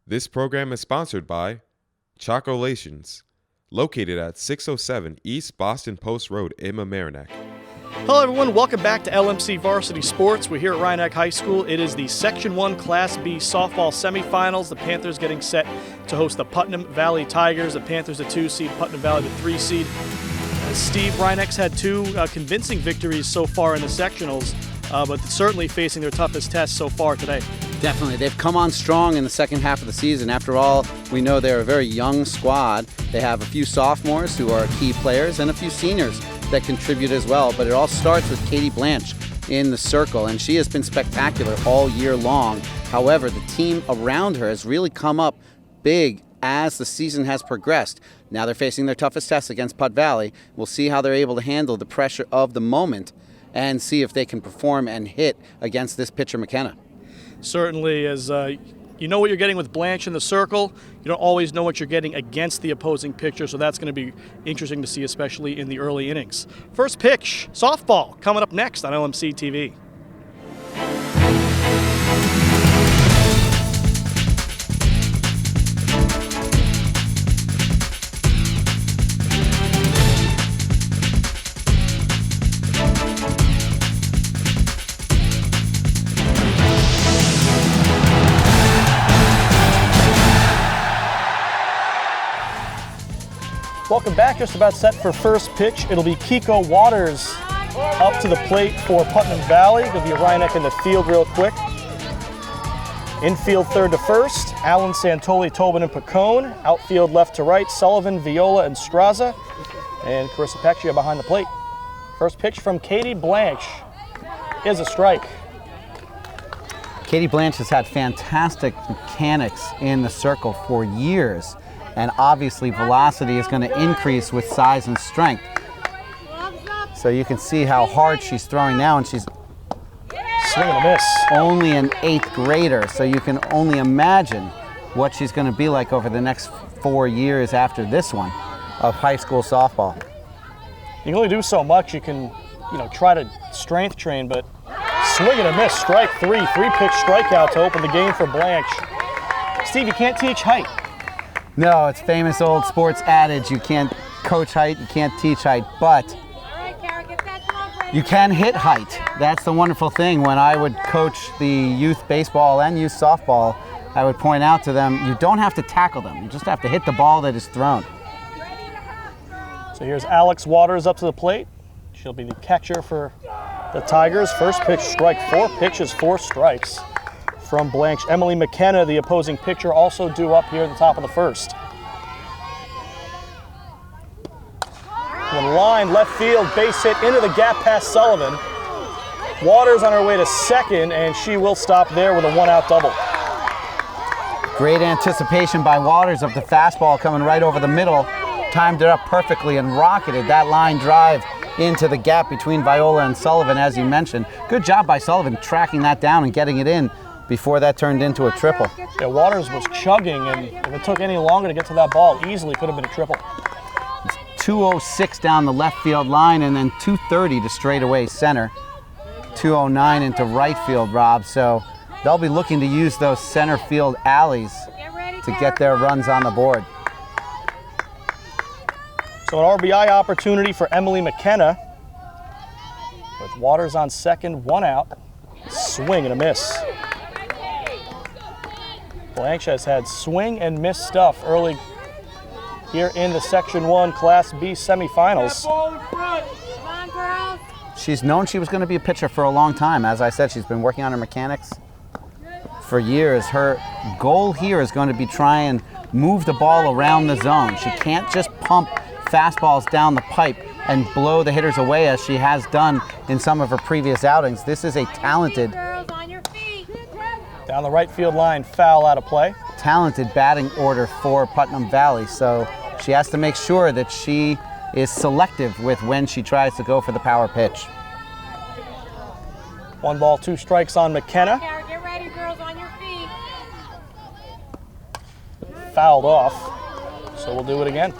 This program is sponsored by Chocolations, located at 607 East Boston Post Road in Mamaroneck. Hello everyone, welcome back to LMC Varsity Sports. We're here at Rhinebeck High School. It is the Section 1 Class B softball semifinals. The Panthers getting set to host the Putnam Valley Tigers. The Panthers the 2 seed, Putnam Valley the 3 seed. Steve, Rhinebeck's had two convincing victories so far in the sectionals, but certainly facing their toughest test so far today. Definitely. They've come on strong in the second half of the season. After all, we know they're a very young squad. They have a few sophomores who are key players and a few seniors that contribute as well. But it all starts with Katie Blanche in the circle, and she has been spectacular all year long. However, the team around her has really come up big as the season has progressed. Now they're facing their toughest test against Putt Valley. We'll see how they're able to handle the pressure of the moment and see if they can perform and hit against this pitcher, McKenna. Certainly, as you know what you're getting with Blanche in the circle, you don't always know what you're getting against the opposing pitcher, so that's going to be interesting to see, especially in the early innings. First pitch, softball, coming up next on LMC TV. Welcome back, just about set for first pitch. It'll be Kiko Waters up to the plate for Putnam Valley. It'll be Rhinebeck in the field real quick. Infield third to first, Allen, Santoli, Tobin, and Pacone. Outfield left to right, Sullivan, Viola, and Straza. And Carissa Peccia behind the plate. First pitch from Katie Blanche is a strike. Katie Blanche has had fantastic mechanics in the circle for years. And obviously velocity is going to increase with size and strength. So you can see how hard she's throwing now, and she's swing and a miss. Only an 8th grader, so you can only imagine what she's going to be like over the next 4 years after this one of high school softball. You can only do so much. You can, try to strength train, but swing and a miss, strike three. 3-pitch strikeout to open the game for Blanche. Steve, you can't teach height. No, it's famous old sports adage, you can't coach height, you can't teach height, but you can hit height. That's the wonderful thing. When I would coach the youth baseball and youth softball, I would point out to them, you don't have to tackle them, you just have to hit the ball that is thrown. So here's Alex Waters up to the plate. She'll be the catcher for the Tigers. First pitch, strike. 4 pitches, 4 strikes from Blanche. Emily McKenna, the opposing pitcher, also due up here at the top of the first. One line, left field, base hit into the gap past Sullivan. Waters on her way to second, and she will stop there with a 1-out double. Great anticipation by Waters of the fastball coming right over the middle. Timed it up perfectly and rocketed that line drive into the gap between Viola and Sullivan, as you mentioned. Good job by Sullivan tracking that down and getting it in before that turned into a triple. Yeah, Waters was chugging, and if it took any longer to get to that ball, easily could have been a triple. It's 206 down the left field line, and then 230 to straightaway center. 209 into right field, Rob. So they'll be looking to use those center field alleys to get their runs on the board. So an RBI opportunity for Emily McKenna. With Waters on second, 1 out. Swing and a miss. Blanche has had swing and miss stuff early here in the Section 1 Class B semifinals. She's known she was going to be a pitcher for a long time. As I said, she's been working on her mechanics for years. Her goal here is going to be try and move the ball around the zone. She can't just pump fastballs down the pipe and blow the hitters away as she has done in some of her previous outings. This is a talented, down the right field line, foul out of play. Talented batting order for Putnam Valley, so she has to make sure that she is selective with when she tries to go for the power pitch. 1 ball, 2 strikes on McKenna. Get ready, girls, on your feet. Fouled off, so we'll do it again.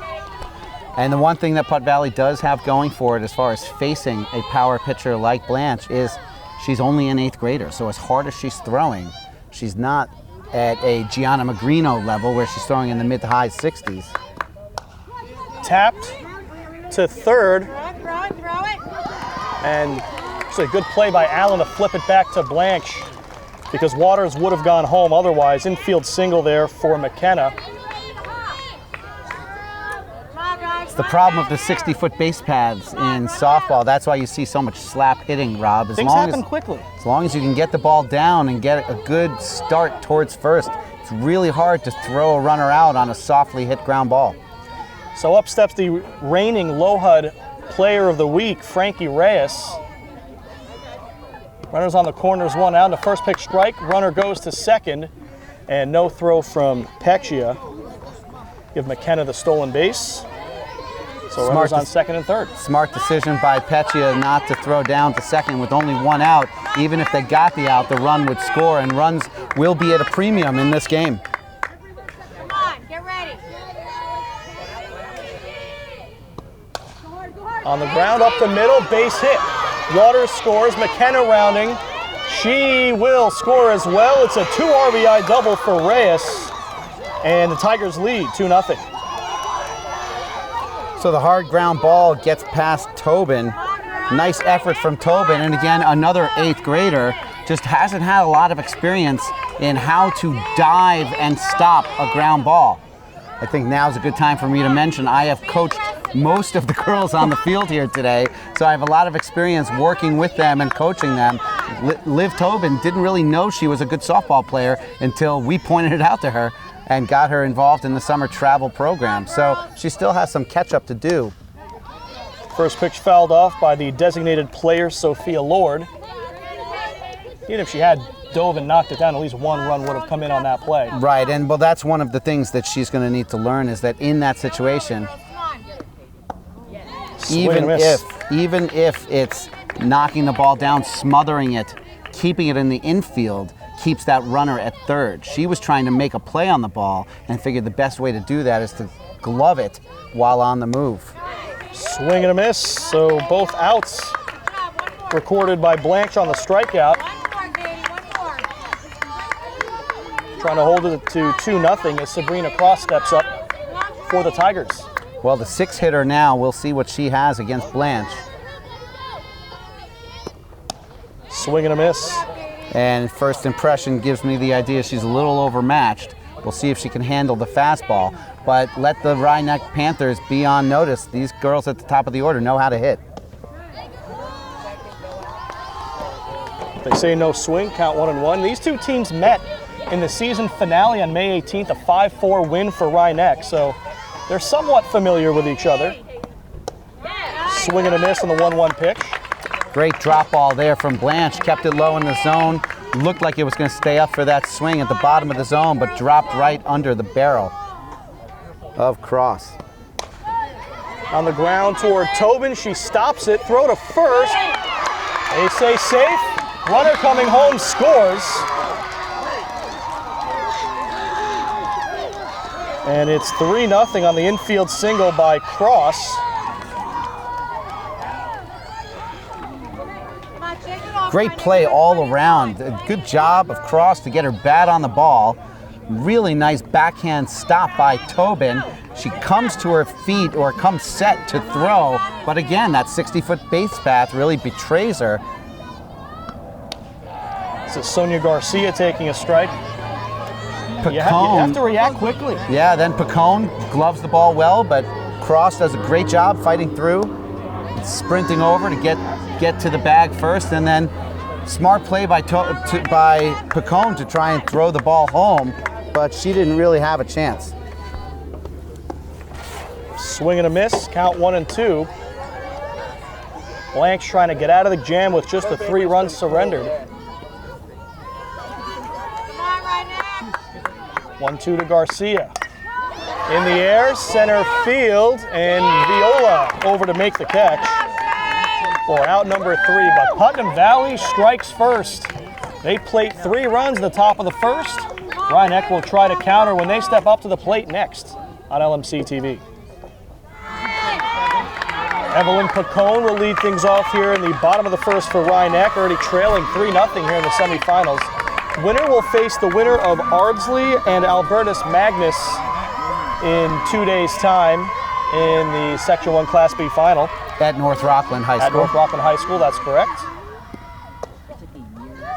And the one thing that Putt Valley does have going for it as far as facing a power pitcher like Blanche is she's only an 8th grader, so as hard as she's throwing, she's not at a Gianna Magrino level where she's throwing in the mid to high 60s. Tapped to third, Throw it. and it's a good play by Allen to flip it back to Blanche because Waters would have gone home otherwise. Infield single there for McKenna. It's the problem with the 60-foot base paths in softball. That's why you see so much slap hitting, Rob. Things happen quickly. As long as you can get the ball down and get a good start towards first, it's really hard to throw a runner out on a softly hit ground ball. So up steps the reigning LoHUD Player of the Week, Frankie Reyes. Runners on the corners, one out. And the first pitch strike, runner goes to second, and no throw from Peccia. Give McKenna the stolen base. So runners on second and third. Smart decision by Peccia not to throw down to second with only one out. Even if they got the out, the run would score, and runs will be at a premium in this game. Come on, get ready. On the ground, up the middle, base hit. Waters scores, McKenna rounding. She will score as well. It's a 2 RBI double for Reyes, and the Tigers lead 2-0. So the hard ground ball gets past Tobin. Nice effort from Tobin, and again, another 8th grader just hasn't had a lot of experience in how to dive and stop a ground ball. I think now's a good time for me to mention I have coached most of the girls on the field here today, so I have a lot of experience working with them and coaching them. Liv Tobin didn't really know she was a good softball player until we pointed it out to her and got her involved in the summer travel program. So she still has some catch up to do. First pitch fouled off by the designated player, Sophia Lord. Even if she had dove and knocked it down, at least one run would have come in on that play. Right, and well, that's one of the things that she's going to need to learn is that in that situation, even if it's knocking the ball down, smothering it, keeping it in the infield, keeps that runner at third. She was trying to make a play on the ball and figured the best way to do that is to glove it while on the move. Swing and a miss, so both outs recorded by Blanche on the strikeout. Trying to hold it to 2-0 as Sabrina Cross steps up for the Tigers. Well, the 6-hitter now, we'll see what she has against Blanche. Swing and a miss. And first impression gives me the idea she's a little overmatched. We'll see if she can handle the fastball. But let the Rhinebeck Panthers be on notice. These girls at the top of the order know how to hit. They say no swing, count 1-1. These two teams met in the season finale on May 18th, a 5-4 win for Rhinebeck. So they're somewhat familiar with each other. Swing and a miss on the 1-1 pitch. Great drop ball there from Blanche. Kept it low in the zone. Looked like it was going to stay up for that swing at the bottom of the zone, but dropped right under the barrel of Cross. On the ground toward Tobin. She stops it. Throw to first. They say safe. Runner coming home scores. And it's 3-0 on the infield single by Cross. Great play all around. A good job of Cross to get her bat on the ball. Really nice backhand stop by Tobin. She comes to her feet or comes set to throw, but again, that 60-foot base path really betrays her. This is Sonia Garcia taking a strike. Picone, You have to react quickly. Yeah, then Picone gloves the ball well, but Cross does a great job fighting through, sprinting over to get to the bag first, and then smart play by Picone to try and throw the ball home, but she didn't really have a chance. Swing and a miss, count 1-2. Blanche trying to get out of the jam with just a 3-run surrendered. 1-2 to Garcia. In the air, center field, and Viola over to make the catch for out number 3. But Putnam Valley strikes first. They plate 3 runs at the top of the first. Rhinebeck will try to counter when they step up to the plate next on LMC TV. Evelyn Picone will lead things off here in the bottom of the first for Rhinebeck, already trailing 3-0 here in the semifinals. winner will face the winner of Ardsley and Albertus Magnus in 2 days' time in the Section 1 Class B final. At North Rockland High School. At North Rockland High School, that's correct.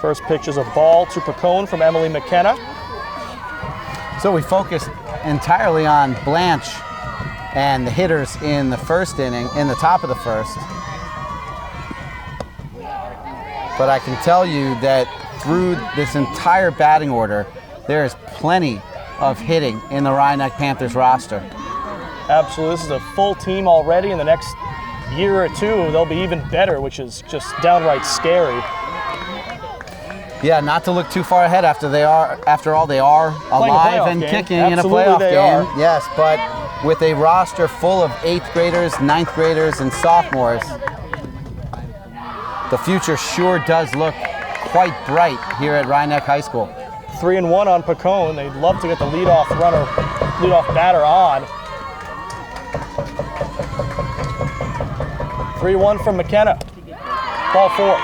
First pitch is a ball to Picone from Emily McKenna. So we focused entirely on Blanche and the hitters in the first inning, in the top of the first. But I can tell you that through this entire batting order, there is plenty of hitting in the Rhinebeck Panthers roster. Absolutely, this is a full team already. In the next year or two, they'll be even better, which is just downright scary. Yeah, not to look too far ahead after all, they are alive and kicking in a playoff game. Yes, but with a roster full of 8th graders, 9th graders, and sophomores, the future sure does look quite bright here at Rhinebeck High School. 3-1 on Picone. They'd love to get the leadoff batter on. 3-1 from McKenna. Ball 4.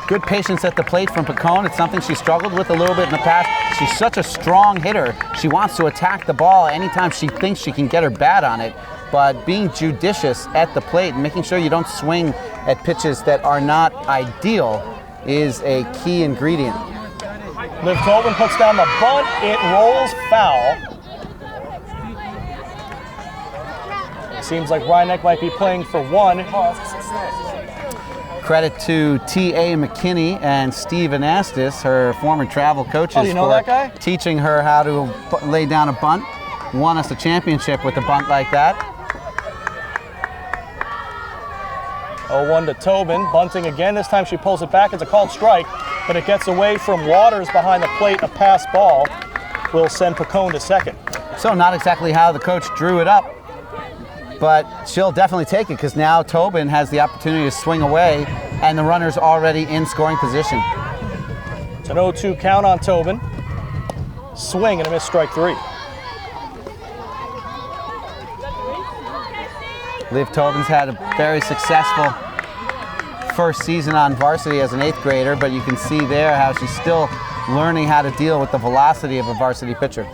Good patience at the plate from Picone. It's something she struggled with a little bit in the past. She's such a strong hitter. She wants to attack the ball anytime she thinks she can get her bat on it. But being judicious at the plate and making sure you don't swing at pitches that are not ideal is a key ingredient. Liv Tobin puts down the bunt. It rolls foul. It seems like Rhinebeck might be playing for one. Credit to T.A. McKinney and Steve Anastas, her former travel coaches, for teaching her how to lay down a bunt. Won us a championship with a bunt like that. 0-1 to Tobin, bunting again. This time she pulls it back. It's a called strike, but it gets away from Waters behind the plate. A pass ball will send Picone to second. So not exactly how the coach drew it up, but she'll definitely take it because now Tobin has the opportunity to swing away and the runner's already in scoring position. It's an 0-2 count on Tobin. Swing and a miss, strike 3. Liv Tobin's had a very successful first season on varsity as an 8th grader, but you can see there how she's still learning how to deal with the velocity of a varsity pitcher.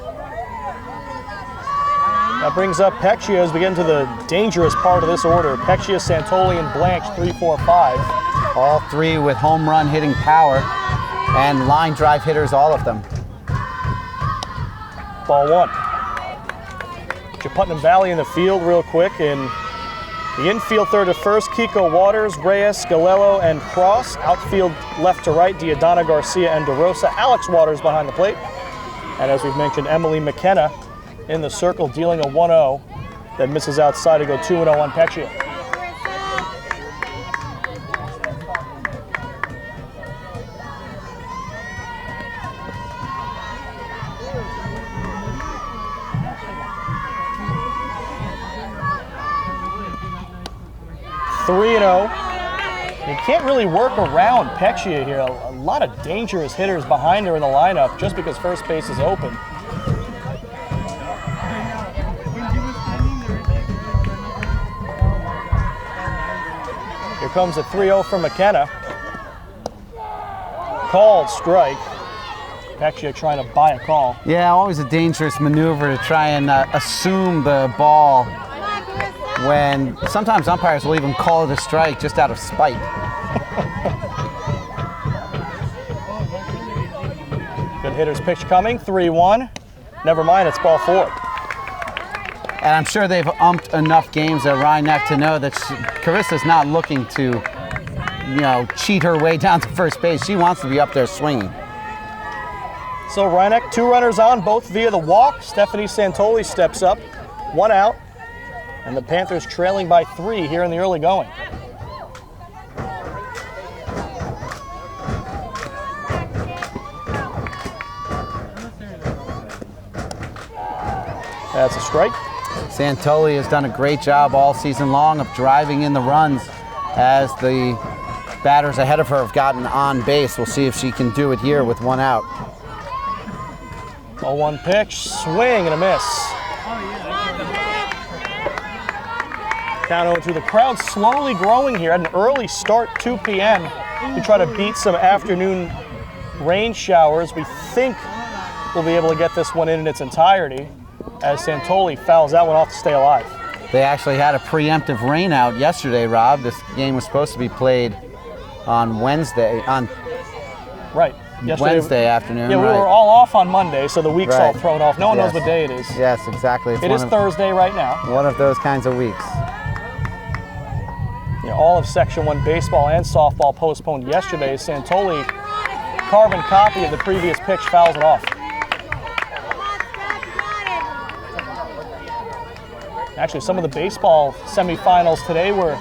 That brings up Peccia as we get into the dangerous part of this order. Peccia, Santoli, and Blanche, 3, 4, 5. All 3 with home run hitting power and line drive hitters, all of them. Ball 1. Putnam Valley in the field real quick. In the infield third to first, Kiko Waters, Reyes, Galello, and Cross. Outfield left to right, Diadana Garcia and DeRosa. Alex Waters behind the plate. And as we've mentioned, Emily McKenna in the circle, dealing a 1-0 that misses outside to go 2-0 on Peccia. You can't really work around Peccia here. A lot of dangerous hitters behind her in the lineup just because first base is open. Here comes a 3-0 from McKenna. Called strike. Peccia trying to buy a call. Yeah, always a dangerous maneuver to try and assume the ball when sometimes umpires will even call it a strike just out of spite. Good hitter's pitch coming, 3-1. Never mind, it's ball 4. And I'm sure they've umped enough games at Rhinebeck to know that Carissa's not looking to, cheat her way down to first base. She wants to be up there swinging. So Rhinebeck, 2 runners on, both via the walk. Stephanie Santoli steps up, 1 out. And the Panthers trailing by 3 here in the early going. That's a strike. Santoli has done a great job all season long of driving in the runs as the batters ahead of her have gotten on base. We'll see if she can do it here with 1 out. 0-1 pitch, swing and a miss. Count 0-2. The crowd slowly growing here. Had an early start, 2 p.m. to try to beat some afternoon rain showers. We think we'll be able to get this one in its entirety as Santoli fouls that one off to stay alive. They actually had a preemptive rain out yesterday, Rob. This game was supposed to be played on Wednesday, Right. Wednesday afternoon. Yeah, we right. were all off on Monday, so the week's all Right. thrown off. No one knows Yes. what day it is. Yes, exactly. It is Thursday right now. One of those kinds of weeks. All of Section 1 baseball and softball postponed yesterday. Santoli, carbon copy of the previous pitch, fouls it off. Actually, some of the baseball semifinals today were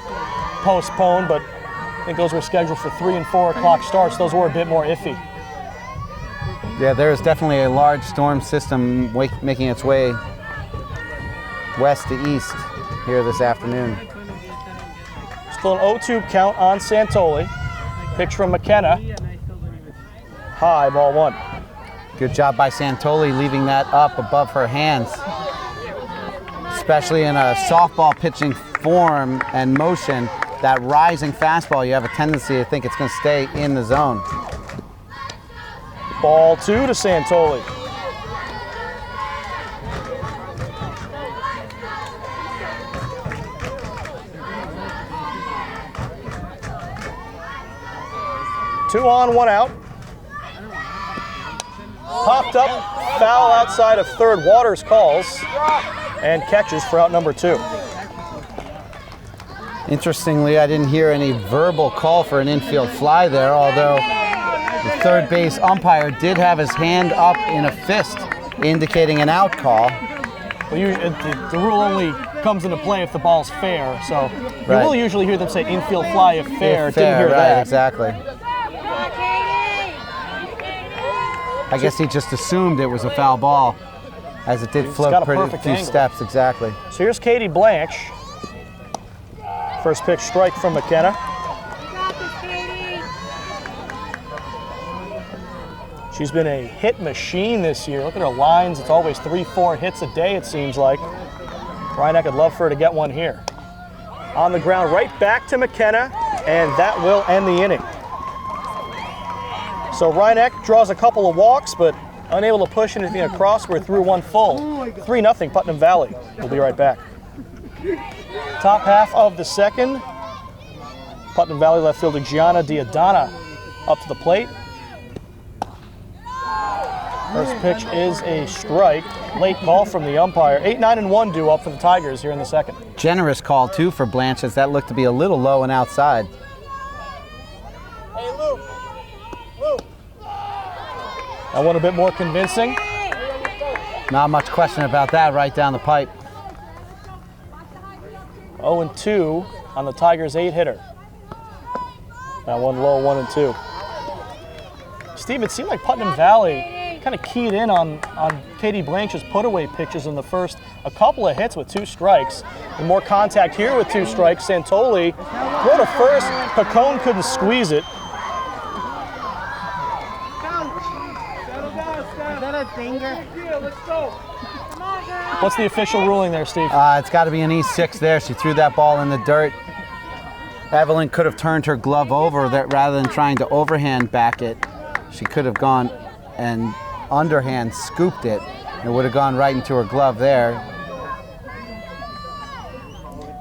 postponed, but I think those were scheduled for 3 and 4 o'clock starts. Those were a bit more iffy. Yeah, there is definitely a large storm system making its way west to east here this afternoon. Still an 0-2 count on Santoli. Pitch from McKenna. High, ball one. Good job by Santoli leaving that up above her hands. Especially in a softball pitching form and motion, that rising fastball, you have a tendency to think it's going to stay in the zone. Ball two to Santoli. Two on, one out. Popped up, foul outside of third. Waters calls and catches for out number two. Interestingly, I didn't hear any verbal call for an infield fly there, although the third base umpire did have his hand up in a fist, indicating an out call. Well, the rule only comes into play if the ball's fair, so you Right. will usually hear them say infield fly if fair. If fair, Didn't hear right, that. exactly. I guess he just assumed it was a foul ball, as it did got float a pretty perfect few angle. steps, exactly. So here's Katie Blanche. First pitch strike from McKenna. She's been a hit machine this year. Look at her lines. It's always 3-4 hits a day, it seems like. Ryan, would love for her to get one here. On the ground, right back to McKenna, and that will end the inning. So Ryan draws a couple of walks, but unable to push anything across. We're through one full. 3-0 Putnam Valley. We'll be right back. Top half of the second. Putnam Valley left fielder Gianna Diadana up to the plate. First pitch is a strike. Late call from the umpire. 8-9-1 due up for the Tigers here in the second. Generous call, too, for Blanche, as that looked to be a little low and outside. Hey, Luke. That one a bit more convincing. Not much question about that, right down the pipe. 0-2 on the Tigers' 8-hitter. That one low, 1-2. Steve, it seemed like Putnam Valley kind of keyed in on Katie Blanche's put-away pitches in the first. A couple of hits with 2 strikes. And more contact here with 2 strikes. Santoli throw to first. Pacone couldn't squeeze it. What's the official ruling there, Steve? It's got to be an E6 there. She threw that ball in the dirt. Evelyn could have turned her glove over that rather than trying to overhand back it. She could have gone and underhand scooped it. It would have gone right into her glove there.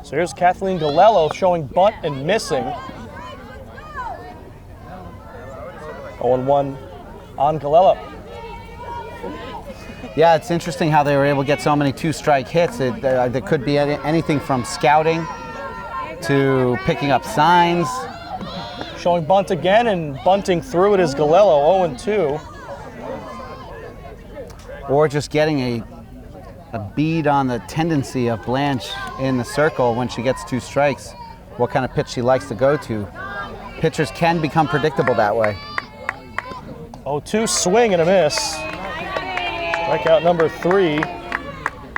So here's Kathleen Galello showing bunt and missing. 0-1 on Galello. Yeah, it's interesting how they were able to get so many 2-strike hits. There could be anything from scouting to picking up signs. Showing bunt again and bunting through it is Galello, 0-2. Or just getting a bead on the tendency of Blanche in the circle when she gets 2 strikes, what kind of pitch she likes to go to. Pitchers can become predictable that way. 0-2 swing and a miss. Strikeout number 3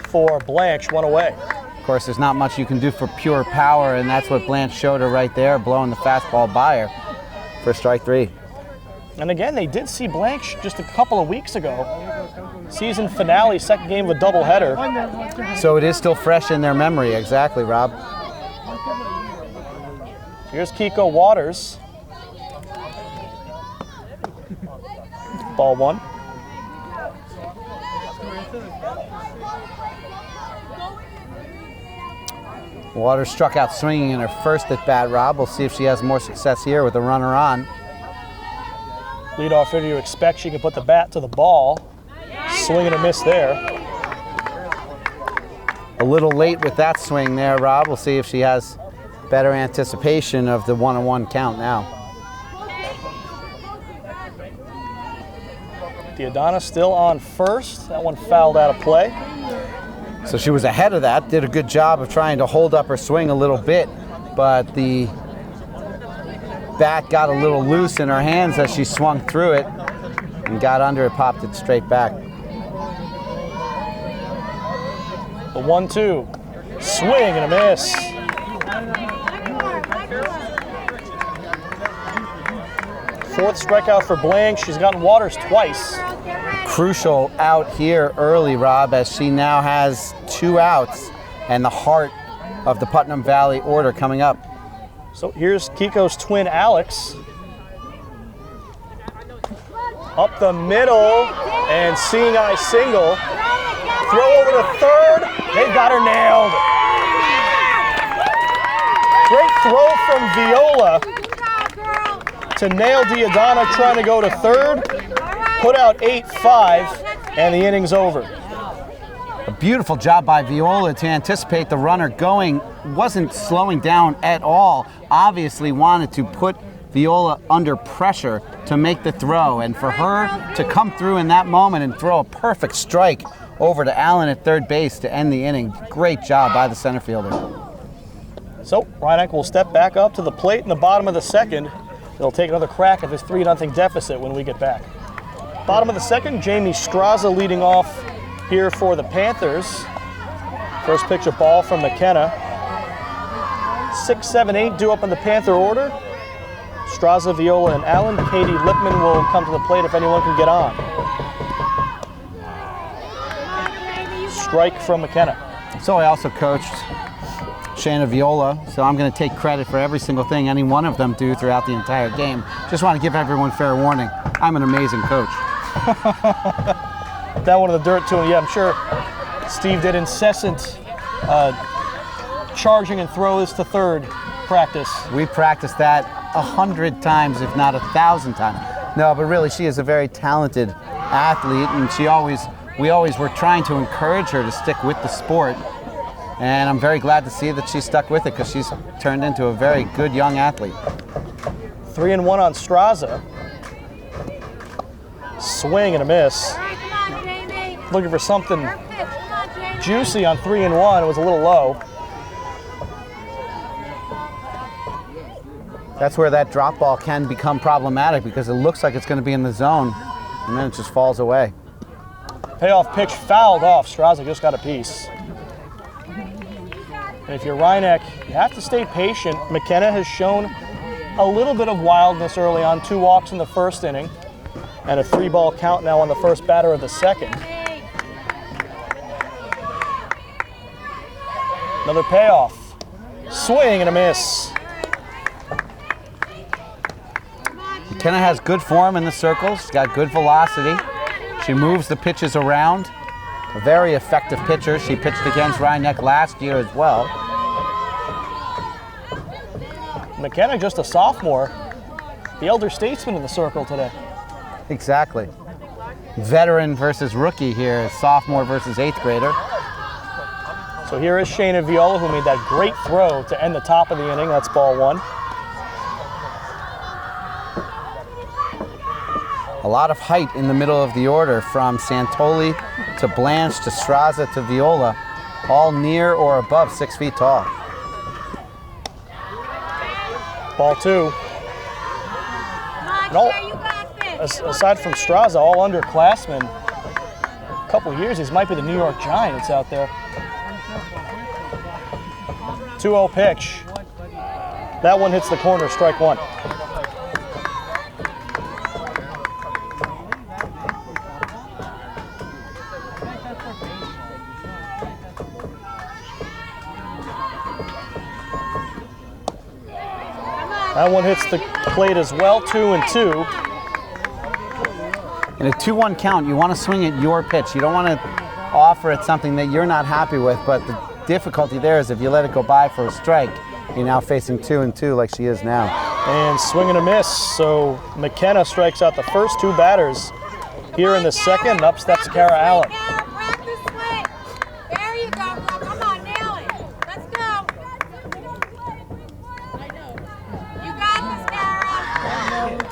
for Blanche, 1 away. Of course, there's not much you can do for pure power, and that's what Blanche showed her right there, blowing the fastball by her for strike 3. And again, they did see Blanche just a couple of weeks ago. Season finale, second game of a doubleheader. So it is still fresh in their memory, exactly, Rob. Here's Kiko Waters. Ball 1. Waters struck out swinging in her first at bat, Rob. We'll see if she has more success here with a runner on. Leadoff hitter, you expect she can put the bat to the ball. Swing and a miss there. A little late with that swing there, Rob. We'll see if she has better anticipation of the 1-1 count now. Diadana still on first. That one fouled out of play. So she was ahead of that, did a good job of trying to hold up her swing a little bit, but the bat got a little loose in her hands as she swung through it and got under it, popped it straight back. The 1-2. Swing and a miss. Fourth strikeout for Blank. She's gotten Waters twice. Crucial out here early, Rob, as she now has 2 outs and the heart of the Putnam Valley order coming up. So here's Kiko's twin, Alex. Up the middle, and seeing eye single. Throw over to third. They've got her nailed. Great throw from Viola to nail Diadana trying to go to third. Put out 8-5, and the inning's over. A beautiful job by Viola to anticipate the runner going. Wasn't slowing down at all. Obviously wanted to put Viola under pressure to make the throw. And for her to come through in that moment and throw a perfect strike over to Allen at third base to end the inning. Great job by the center fielder. So Rhinebeck will step back up to the plate in the bottom of the second. They'll take another crack at this 3-0 deficit when we get back. Bottom of the second, Jamie Straza leading off here for the Panthers. First pitch, a ball from McKenna. 6, 7, 8 due up in the Panther order. Straza, Viola, and Allen. Katie Lipman will come to the plate if anyone can get on. Strike from McKenna. So I also coached Shayna Viola, so I'm going to take credit for every single thing any one of them do throughout the entire game. Just want to give everyone fair warning. I'm an amazing coach. That one in the dirt too, and yeah, I'm sure Steve did incessant charging and throws to third practice. We practiced that 100 times, if not 1,000 times. No, but really, she is a very talented athlete, and we always were trying to encourage her to stick with the sport. And I'm very glad to see that she stuck with it because she's turned into a very good young athlete. 3-1 on Straza. Swing and a miss. Looking for something juicy on 3-1. It was a little low. That's where that drop ball can become problematic because it looks like it's going to be in the zone and then it just falls away. Payoff pitch fouled off. Straza just got a piece. And if you're Rhinebeck, you have to stay patient. McKenna has shown a little bit of wildness early on. 2 walks in the first inning and a 3-ball count now on the first batter of the second. Another payoff. Swing and a miss. McKenna has good form in the circles. She's got good velocity. She moves the pitches around. A very effective pitcher. She pitched against Rhinebeck last year as well. McKenna, just a sophomore. The elder statesman in the circle today. Exactly. Veteran versus rookie here, sophomore versus 8th grader. So here is Shayna Viola, who made that great throw to end the top of the inning. That's ball 1. A lot of height in the middle of the order, from Santoli to Blanche to Straza to Viola, all near or above 6 feet tall. Ball 2. And all, aside from Straza, all underclassmen. A couple years, these might be the New York Giants out there. 2-0 pitch. That one hits the corner, strike 1. That one hits the plate as well, 2-2. In a 2-1 count, you want to swing at your pitch. You don't want to offer at something that you're not happy with, but the difficulty there is if you let it go by for a strike, you're now facing 2-2 like she is now. And swing and a miss. So McKenna strikes out the first 2 batters here in the second. Up steps Kara Allen. Practice swing. There you go, girl. Come on, nail it. Let's go. You got this, Kara.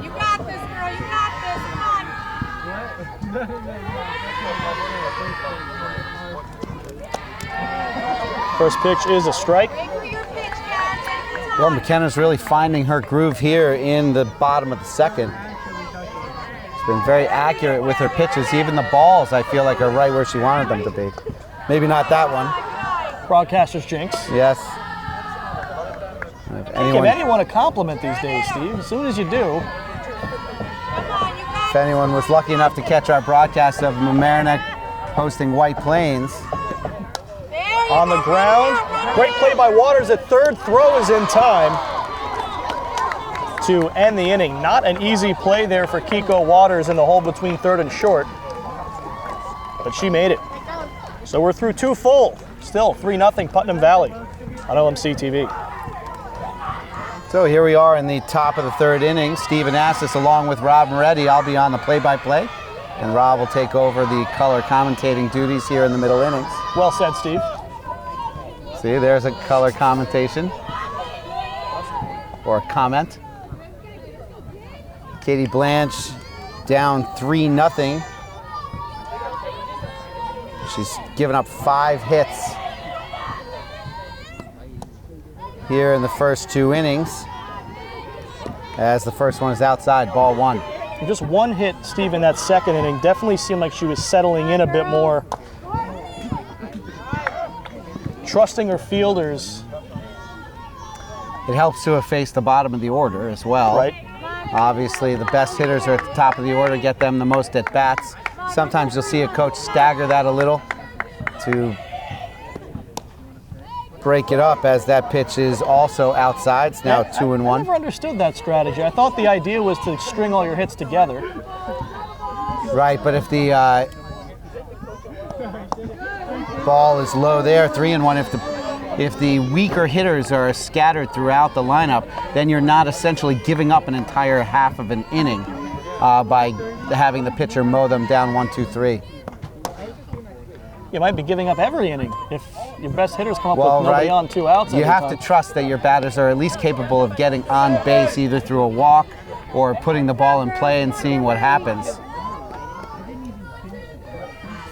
You got this, girl. You got this. Come on. First pitch is a strike. Wait for your pitch, Kara. Take your time. Well, McKenna's really finding her groove here in the bottom of the second. She's been very accurate with her pitches. Even the balls, I feel like, are right where she wanted them to be. Maybe not that one. Broadcaster's jinx. Yes. Give anyone a compliment these days, Steve. As soon as you do. Come on, you got If anyone was lucky enough to catch our broadcast of Mamaroneck hosting White Plains, there you On the go. ground. Great play by Waters at third. Throw is in time to end the inning. Not an easy play there for Kiko Waters in the hole between third and short, but she made it. So we're through 2 full. Still 3-0 Putnam Valley on LMC TV. so here we are in the top of the third inning. Stephen Assis along with Rob Moretti. I'll be on the play-by-play, and Rob will take over the color commentating duties here in the middle innings. Well said, Steve. See, there's a color commentation or a comment. Katie Blanche down 3-0. She's given up 5 hits here in the first 2 innings, as the first one is outside, ball 1. Just 1 hit, Steve, in that second inning. Definitely seemed like she was settling in a bit more. Trusting her fielders. It helps to have faced the bottom of the order as well. Right. Obviously, the best hitters are at the top of the order, get them the most at bats. Sometimes you'll see a coach stagger that a little to break it up, as that pitch is also outside. It's now I 2-1. never understood that strategy. I thought the idea was to string all your hits together. Right, but if the ball is low there, 3-1. If the weaker hitters are scattered throughout the lineup, then you're not essentially giving up an entire half of an inning by having the pitcher mow them down 1, 2, 3. You might be giving up every inning if your best hitters come up Well, with nobody right. on 2 outs. You every have time. to trust that your batters are at least capable of getting on base either through a walk or putting the ball in play and seeing what happens.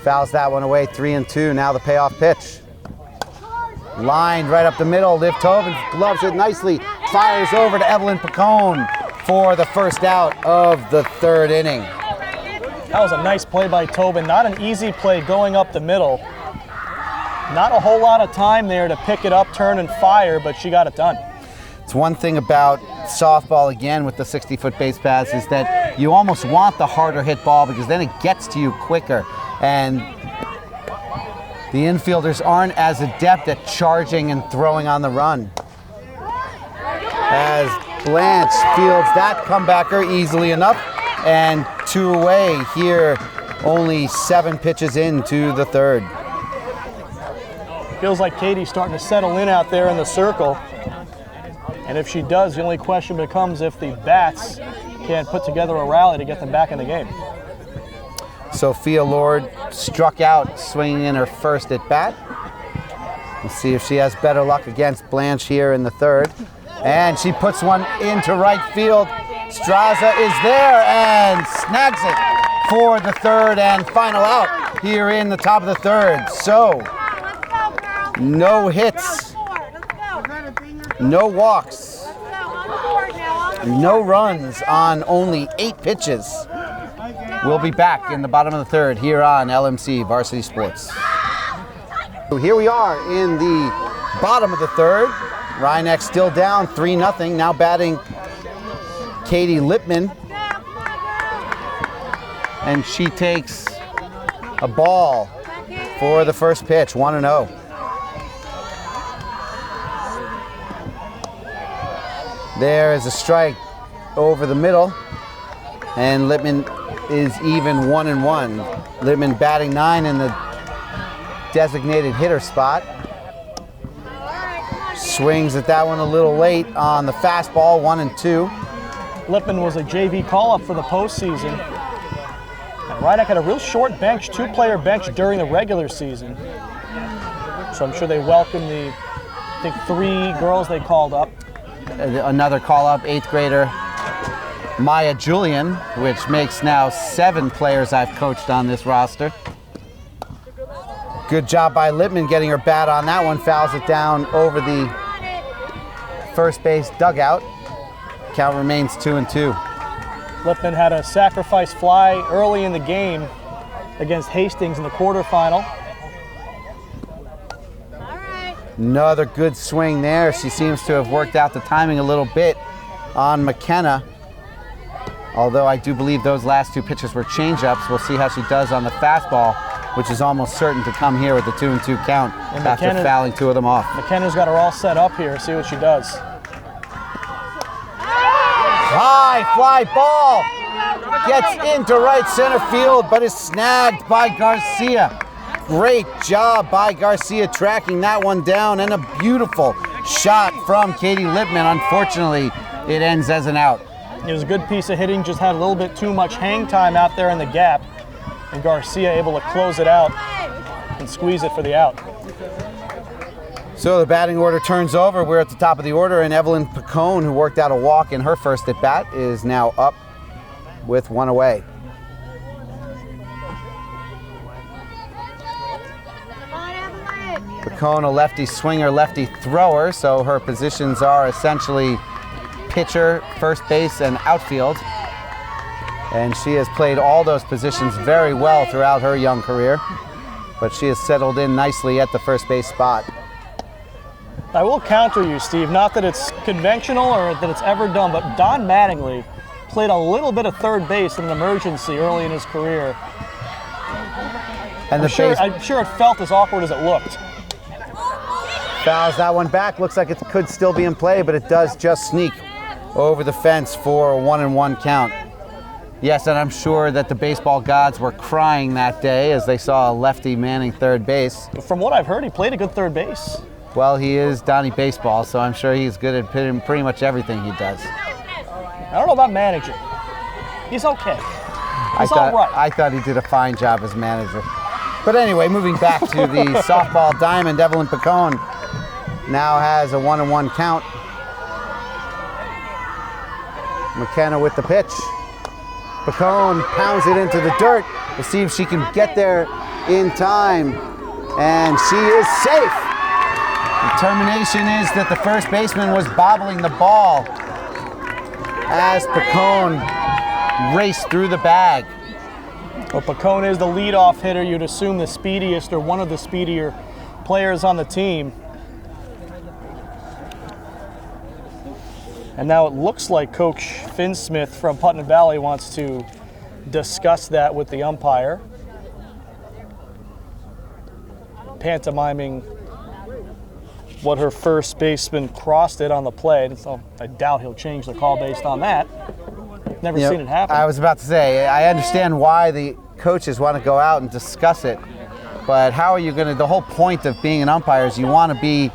Fouls that one away, 3-2. Now the payoff pitch. Lined right up the middle. Liv Tobin gloves it nicely. Fires over to Evelyn Picone for the first out of the third inning. That was a nice play by Tobin. Not an easy play going up the middle. Not a whole lot of time there to pick it up, turn, and fire, but she got it done. It's one thing about softball, again, with the 60-foot base paths, is that you almost want the harder hit ball because then it gets to you quicker. And the infielders aren't as adept at charging and throwing on the run. As Blanche fields that comebacker easily enough, and 2 away here, only 7 pitches into the third. Feels like Katie's starting to settle in out there in the circle. And if she does, the only question becomes if the bats can put together a rally to get them back in the game. Sophia Lord struck out swinging in her first at bat. We'll see if she has better luck against Blanche here in the third. And she puts one into right field. Straza is there and snags it for the third and final out here in the top of the third. So, Let's go, girl. no hits, Let's go. no walks, On the board now. On the no runs on only 8 pitches. We'll be back in the bottom of the third here on LMC Varsity Sports. So here we are in the bottom of the third. Rhinex still down 3-0. Now batting Katie Lippman. And she takes a ball for the first pitch, 1-0. There is a strike over the middle, and Lippman is even 1-1. Lippman batting 9 in the designated hitter spot. Swings at that one a little late on the fastball, 1-2. Lippman was a JV call-up for the postseason. And Rhinebeck had a real short bench, 2-player bench during the regular season. So I'm sure they welcomed the, I think, 3 girls they called up. Another call-up, 8th grader Maya Julian, which makes now 7 players I've coached on this roster. Good job by Lippman getting her bat on that one. Fouls it down over the first base dugout. Count remains 2-2. Lippman had a sacrifice fly early in the game against Hastings in the quarterfinal. Another good swing there. She seems to have worked out the timing a little bit on McKenna. Although I do believe those last 2 pitches were changeups. We'll see how she does on the fastball, which is almost certain to come here with the 2-2 count and after fouling 2 of them off. McKenna's got her all set up here. See what she does. High fly ball gets into right center field, but is snagged by Garcia. Great job by Garcia tracking that one down, and a beautiful shot from Katie Lippman. Unfortunately, it ends as an out. It was a good piece of hitting, just had a little bit too much hang time out there in the gap, and Garcia able to close it out and squeeze it for the out. So the batting order turns over. We're at the top of the order, and Evelyn Picone, who worked out a walk in her first at bat, is now up with 1 away. Picone, a lefty swinger, lefty thrower, so her positions are essentially pitcher, first base, and outfield. And she has played all those positions very well throughout her young career, but she has settled in nicely at the first base spot. I will counter you, Steve. Not that it's conventional or that it's ever done, but Don Mattingly played a little bit of third base in an emergency early in his career. And I'm sure it felt as awkward as it looked. Fouls that one back. Looks like it could still be in play, but it does just sneak over the fence for a 1-1 count. Yes, and I'm sure that the baseball gods were crying that day as they saw a lefty manning third base. But from what I've heard, he played a good third base. Well, he is Donnie Baseball, so I'm sure he's good at pretty much everything he does. I don't know about managing. He's okay. He's all right. I thought he did a fine job as manager. But anyway, moving back to the softball diamond, Evelyn Picone now has a 1-1 count. McKenna with the pitch. Picone pounds it into the dirt to see if she can get there in time, and she is safe. Determination is that the first baseman was bobbling the ball as Picone raced through the bag. Well, Picone is the leadoff hitter. You'd assume the speediest or one of the speedier players on the team. And now it looks like Coach Finn Smith from Putnam Valley wants to discuss that with the umpire. Pantomiming what her first baseman crossed it on the play. So I doubt he'll change the call based on that. Never seen it happen. I was about to say, I understand why the coaches want to go out and discuss it, but how are you going to, the whole point of being an umpire is you want to be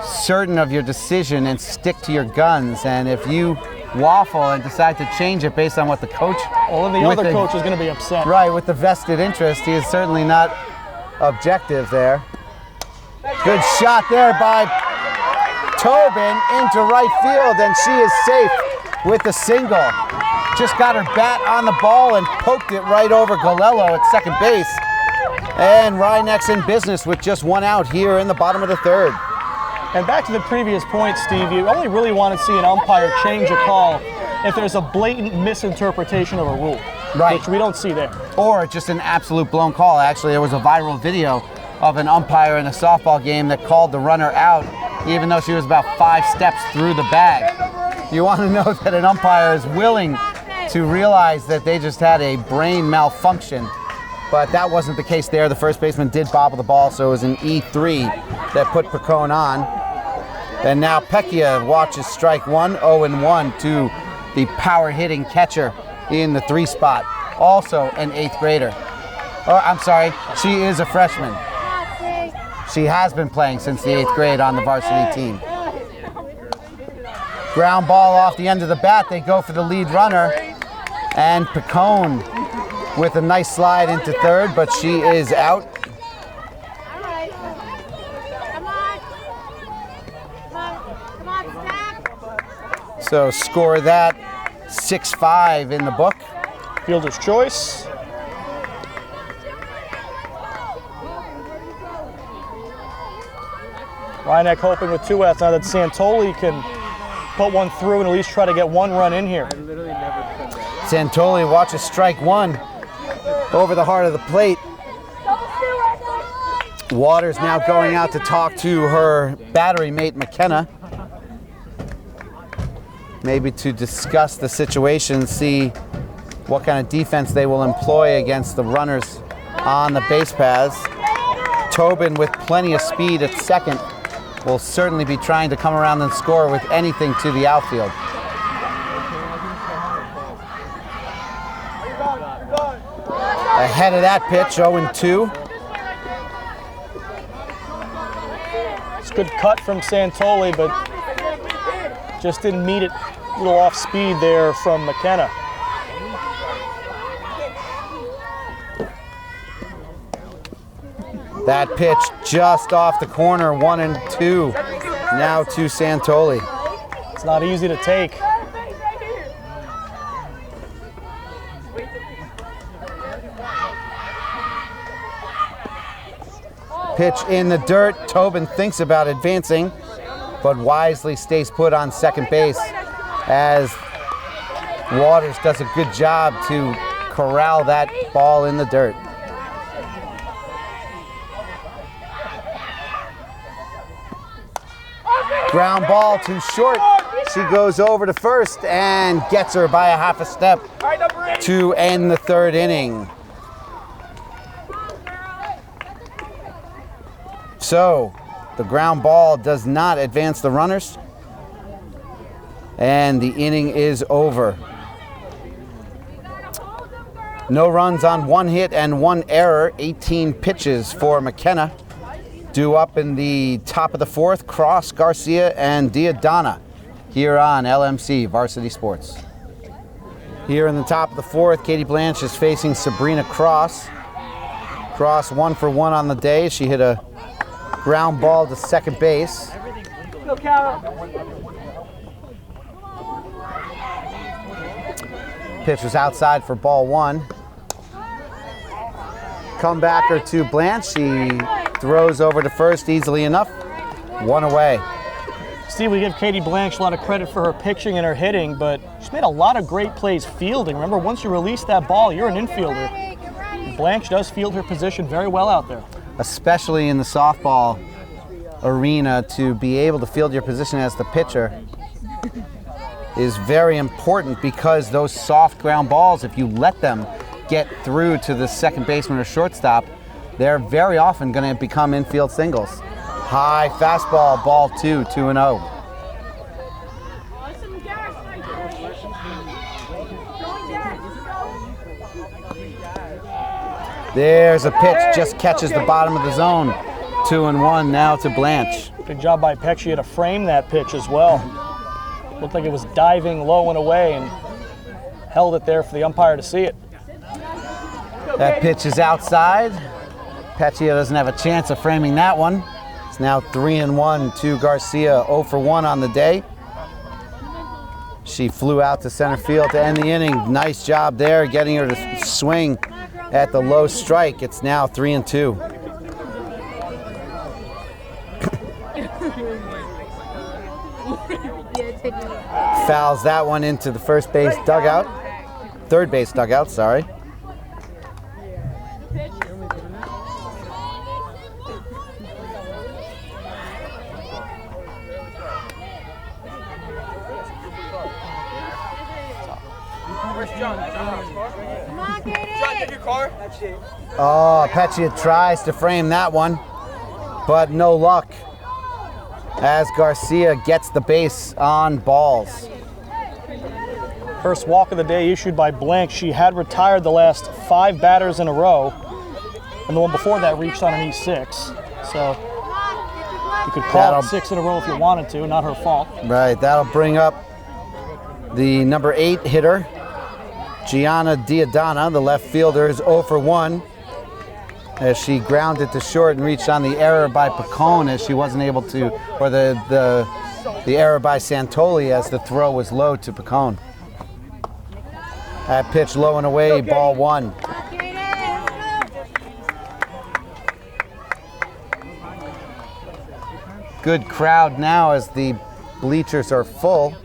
certain of your decision and stick to your guns, and if you waffle and decide to change it based on what the coach... Well, then the other coach is going to be upset. Right, with the vested interest, he is certainly not objective there. Good shot there by Tobin into right field, and she is safe with the single. Just got her bat on the ball and poked it right over Galello at second base. And Rhinebeck's in business with just 1 out here in the bottom of the third. And back to the previous point, Steve, you only really want to see an umpire change a call if there's a blatant misinterpretation of a rule, right, which we don't see there. Or just an absolute blown call. Actually, there was a viral video of an umpire in a softball game that called the runner out even though she was about 5 steps through the bag. You want to know that an umpire is willing to realize that they just had a brain malfunction, but that wasn't the case there. The first baseman did bobble the ball, so it was an E3 that put Picone on. And now Pecchia watches strike 1, 0-1 to the power hitting catcher in the 3 spot, also an 8th grader. Oh, I'm sorry, she is a freshman. She has been playing since the 8th grade on the varsity team. Ground ball off the end of the bat. They go for the lead runner. And Picone with a nice slide into third, but she is out. So score that 6-5 in the book. Fielder's choice. Rhinebeck hoping with 2 outs now that Santoli can put one through and at least try to get 1 run in here. Santoli watches strike 1 over the heart of the plate. Waters now going out to talk to her battery mate McKenna. Maybe to discuss the situation, see what kind of defense they will employ against the runners on the base paths. Tobin with plenty of speed at second will certainly be trying to come around and score with anything to the outfield. Ahead of that pitch, 0-2. It's a good cut from Santoli, but just didn't meet it. A little off speed there from McKenna. That pitch just off the corner, 1-2. Now to Santoli. It's not easy to take. Pitch in the dirt. Tobin thinks about advancing, but wisely stays put on second base as Waters does a good job to corral that ball in the dirt. Ground ball too short. She goes over to first and gets her by a half a step to end the 3rd inning. So the ground ball does not advance the runners, and the inning is over. No runs on 1 hit and 1 error, 18 pitches for McKenna. Due up in the top of the 4th, Cross, Garcia, and Diadana here on LMC Varsity Sports. Here in the top of the 4th, Katie Blanche is facing Sabrina Cross. Cross 1 for 1 on the day. She hit a ground ball to second base. Pitch was outside for ball 1. Comebacker to Blanche. She throws over to first easily enough. 1 away. Steve, we give Katie Blanche a lot of credit for her pitching and her hitting, but she's made a lot of great plays fielding. Remember, once you release that ball, you're an infielder. And Blanche does field her position very well out there. Especially in the softball arena, to be able to field your position as the pitcher is very important, because those soft ground balls, if you let them get through to the second baseman or shortstop, they're very often going to become infield singles. High fastball, ball 2, 2-0. There's a pitch, just catches the bottom of the zone. 2-1 now to Blanche. Good job by Peccia to frame that pitch as well. Looked like it was diving low and away and held it there for the umpire to see it. That pitch is outside. Peccia doesn't have a chance of framing that one. It's now 3-1 to Garcia, 0 for 1 on the day. She flew out to center field to end the inning. Nice job there, getting her to swing at the low strike. It's now 3-2. Fouls that one into the third base dugout, sorry. Oh, Peccia tries to frame that one, but no luck, as Garcia gets the base on balls. First walk of the day issued by Blank. She had retired the last 5 batters in a row, and the one before that reached on an E6. So you could call it 6 in a row if you wanted to, not her fault. Right, that'll bring up the number 8 hitter, Gianna Diadana. The left fielder is 0 for 1 as she grounded to short and reached on the error by Pacone as she wasn't able to, or the error by Santoli as the throw was low to Pacone. That pitch low and away, ball 1. Good crowd now as the bleachers are full.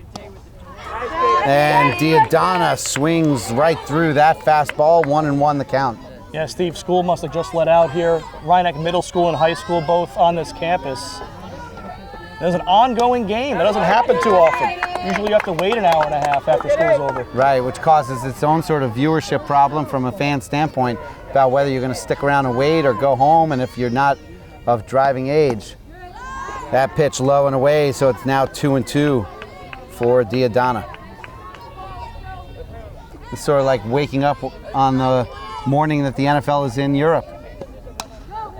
And Diadana swings right through that fastball, 1-1 the count. Yeah, Steve, school must have just let out here. Rhinebeck Middle School and High School both on this campus. There's an ongoing game. That doesn't happen too often. Usually you have to wait an hour and a half after school's over. Right, which causes its own sort of viewership problem from a fan standpoint about whether you're going to stick around and wait or go home, and if you're not of driving age. That pitch low and away, so it's now 2-2 for Diadana. It's sort of like waking up on the morning that the NFL is in Europe.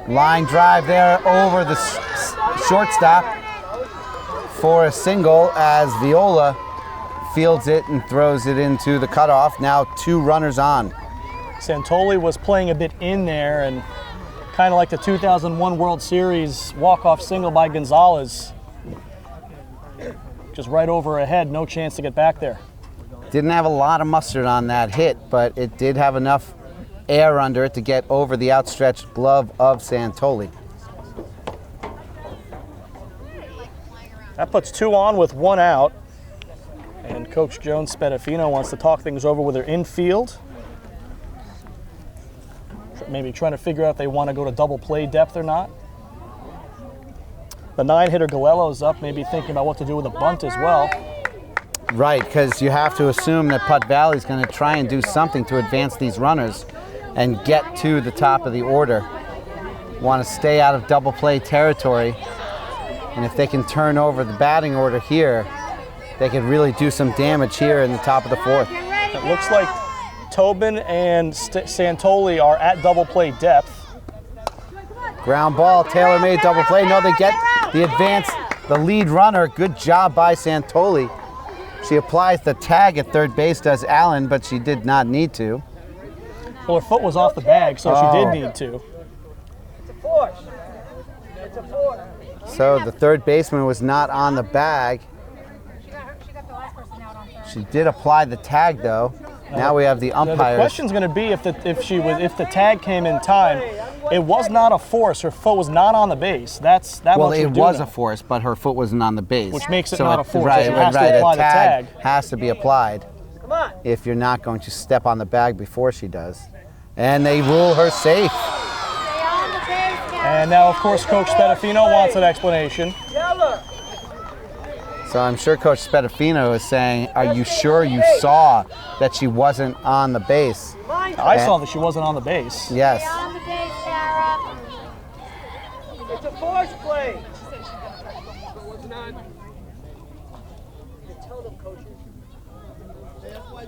Line drive there over the shortstop for a single as Viola fields it and throws it into the cutoff. Now 2 runners on. Santoli was playing a bit in there, and kind of like the 2001 World Series walk-off single by Gonzalez. Just right over her head, no chance to get back there. Didn't have a lot of mustard on that hit, but it did have enough air under it to get over the outstretched glove of Santoli. That puts 2 on with 1 out. And Coach Joan Spadafino wants to talk things over with her infield. Maybe trying to figure out if they want to go to double play depth or not. The 9-hitter Galello's up, maybe thinking about what to do with a bunt as well. Right, because you have to assume that Putt Valley's going to try and do something to advance these runners and get to the top of the order. Want to stay out of double play territory. And if they can turn over the batting order here, they could really do some damage here in the top of the 4th. It looks like Tobin and Santoli are at double play depth. Ground ball, tailor-made double play. No, they get the advance, the lead runner. Good job by Santoli. She applies the tag at third base, does Allen, but she did not need to. Well, her foot was off the bag, so she did need to. It's a force. It's a force. So the third baseman was not on the bag. She got the last person out on third. She did apply the tag, though. Now we have the Now, umpires. the question's going to be if the tag came in time. It was not a force. Her foot was not on the base. That Well, much it we do was know. a force, but her foot wasn't on the base. Which makes it not a force. Right, She has to right. apply A the tag tag. has to be applied Come on. if you're not going to step on the bag before she does. And they rule her safe. Stay on the base, Gary. And now, of course, Coach Spadafino wants an explanation. Yeller. So I'm sure Coach Spadafino is saying, are you sure you saw that she wasn't on the base? I saw that she wasn't on the base. Yes. Stay on the base, Sarah. It's a force play.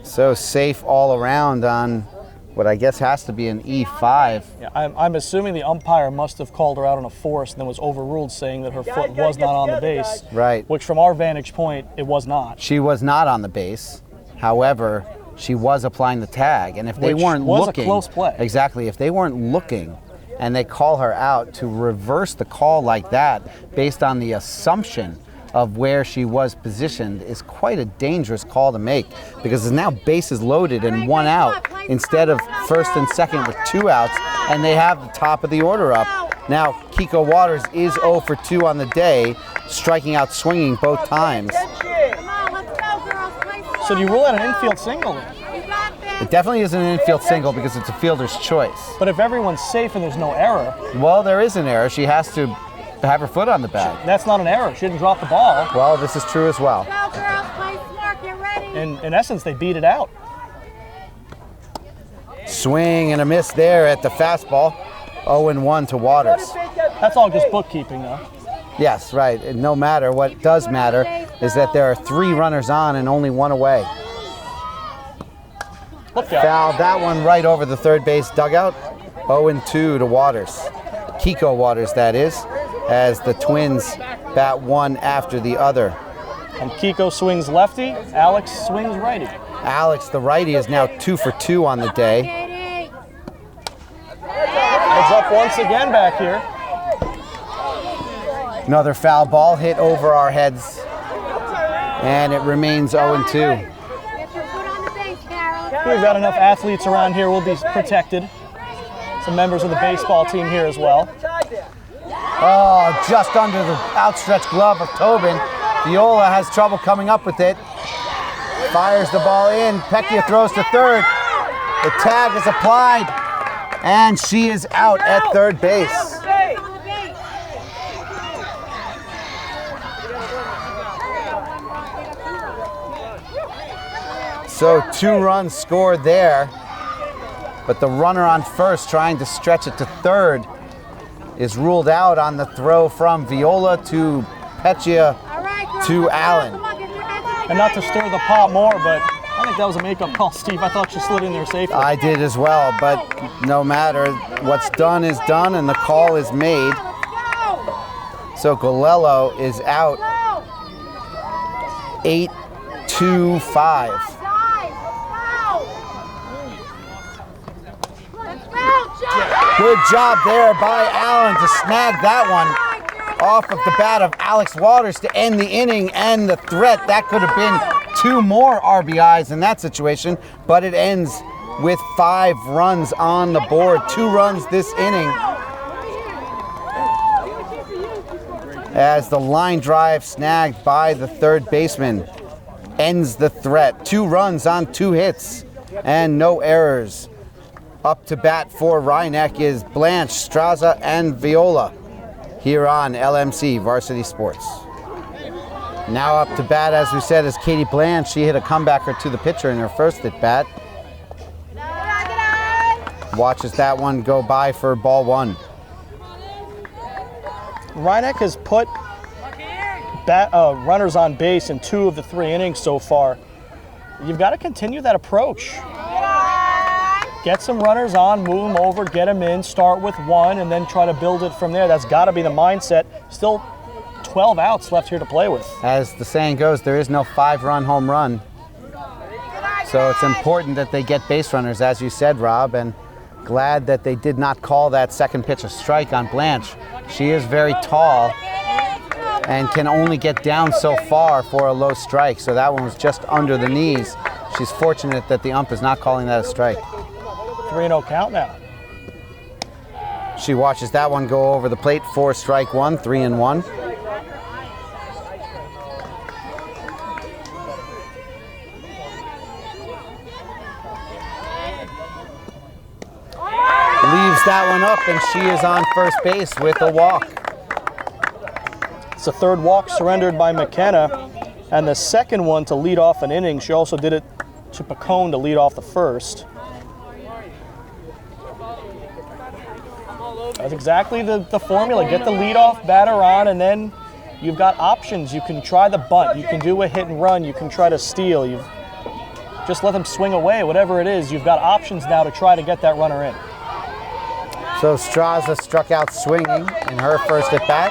So safe all around on what I guess has to be an E5. Yeah, I'm assuming the umpire must have called her out on a force and then was overruled, saying that her foot was not on the base. Right. Which, from our vantage point, it was not. She was not on the base. However, she was applying the tag. And if they Which weren't was a looking, close play. Exactly. If they weren't looking and they call her out, to reverse the call like that based on the assumption of where she was positioned is quite a dangerous call to make, because there's now bases loaded and 1 out instead of first and second with 2 outs, and they have the top of the order up. Now Kiko Waters is 0 for 2 on the day, striking out swinging both times. Come on, let's go, girls. Play slow. So do you rule out an infield single then? You got this. It definitely isn't an infield single because it's a fielder's choice. But if everyone's safe and there's no error, Well, there is an error. She has to have her foot on the bag. that's not an error. She didn't drop the ball. Well, this is true as well. Go, girls. Play smart. Get ready. In essence, they beat it out. Swing and a miss there at the fastball. 0-1 to Waters. That's all just bookkeeping, though. Yes, right. And no matter, what does matter is that there are 3 runners on and only 1 away. Fouled that one right over the third base dugout. 0-2 to Waters. Kiko Waters, that is, as the Twins bat one after the other. And Kiko swings lefty, Alex swings righty. Alex, the righty, is now 2 for 2 on the day. Heads up once again back here. Another foul ball hit over our heads, and it remains 0-2. We've got enough athletes around here, we'll be protected. Some members of the baseball team here as well. Oh, just under the outstretched glove of Tobin. Viola has trouble coming up with it. Fires the ball in. Pecchia throws to third. The tag is applied, and she is out at third base. So 2 runs scored there, but the runner on first trying to stretch it to third is ruled out on the throw from Viola to Pecchia to Allen. And not to stir the pot more, but I think that was a makeup call, Steve. I thought she slid in there safely. I did as well, but no matter. What's done is done, and the call is made. So Golello is out 8-5. Good job there by Allen to snag that one off of the bat of Alex Waters to end the inning, and the threat. That could have been 2 more RBIs in that situation, but it ends with 5 runs on the board. 2 runs this inning as the line drive snagged by the third baseman ends the threat. 2 runs on 2 hits and no errors. Up to bat for Rhinebeck is Blanche, Straza, and Viola here on LMC Varsity Sports. Now up to bat, as we said, is Katie Blanche. She hit a comebacker to the pitcher in her first at bat. Watches that one go by for ball 1. Rhinebeck has put runners on base in 2 of the 3 innings so far. You've got to continue that approach. Get some runners on, move them over, get them in, start with 1, and then try to build it from there. That's got to be the mindset. Still 12 outs left here to play with. As the saying goes, there is no 5-run home run. So it's important that they get base runners, as you said, Rob, and glad that they did not call that second pitch a strike on Blanche. She is very tall and can only get down so far for a low strike, so that one was just under the knees. She's fortunate that the ump is not calling that a strike. 3-0 count now. She watches that one go over the plate for strike 1, 3-1. Leaves that one up, and she is on first base with a walk. It's the 3rd walk surrendered by McKenna, and the 2nd one to lead off an inning. She also did it to Pacone to lead off the 1st. That's exactly the formula. Get the leadoff batter on, and then you've got options. You can try the bunt. You can do a hit and run. You can try to steal. You've just let them swing away, whatever it is. You've got options now to try to get that runner in. So Straza struck out swinging in her first at bat.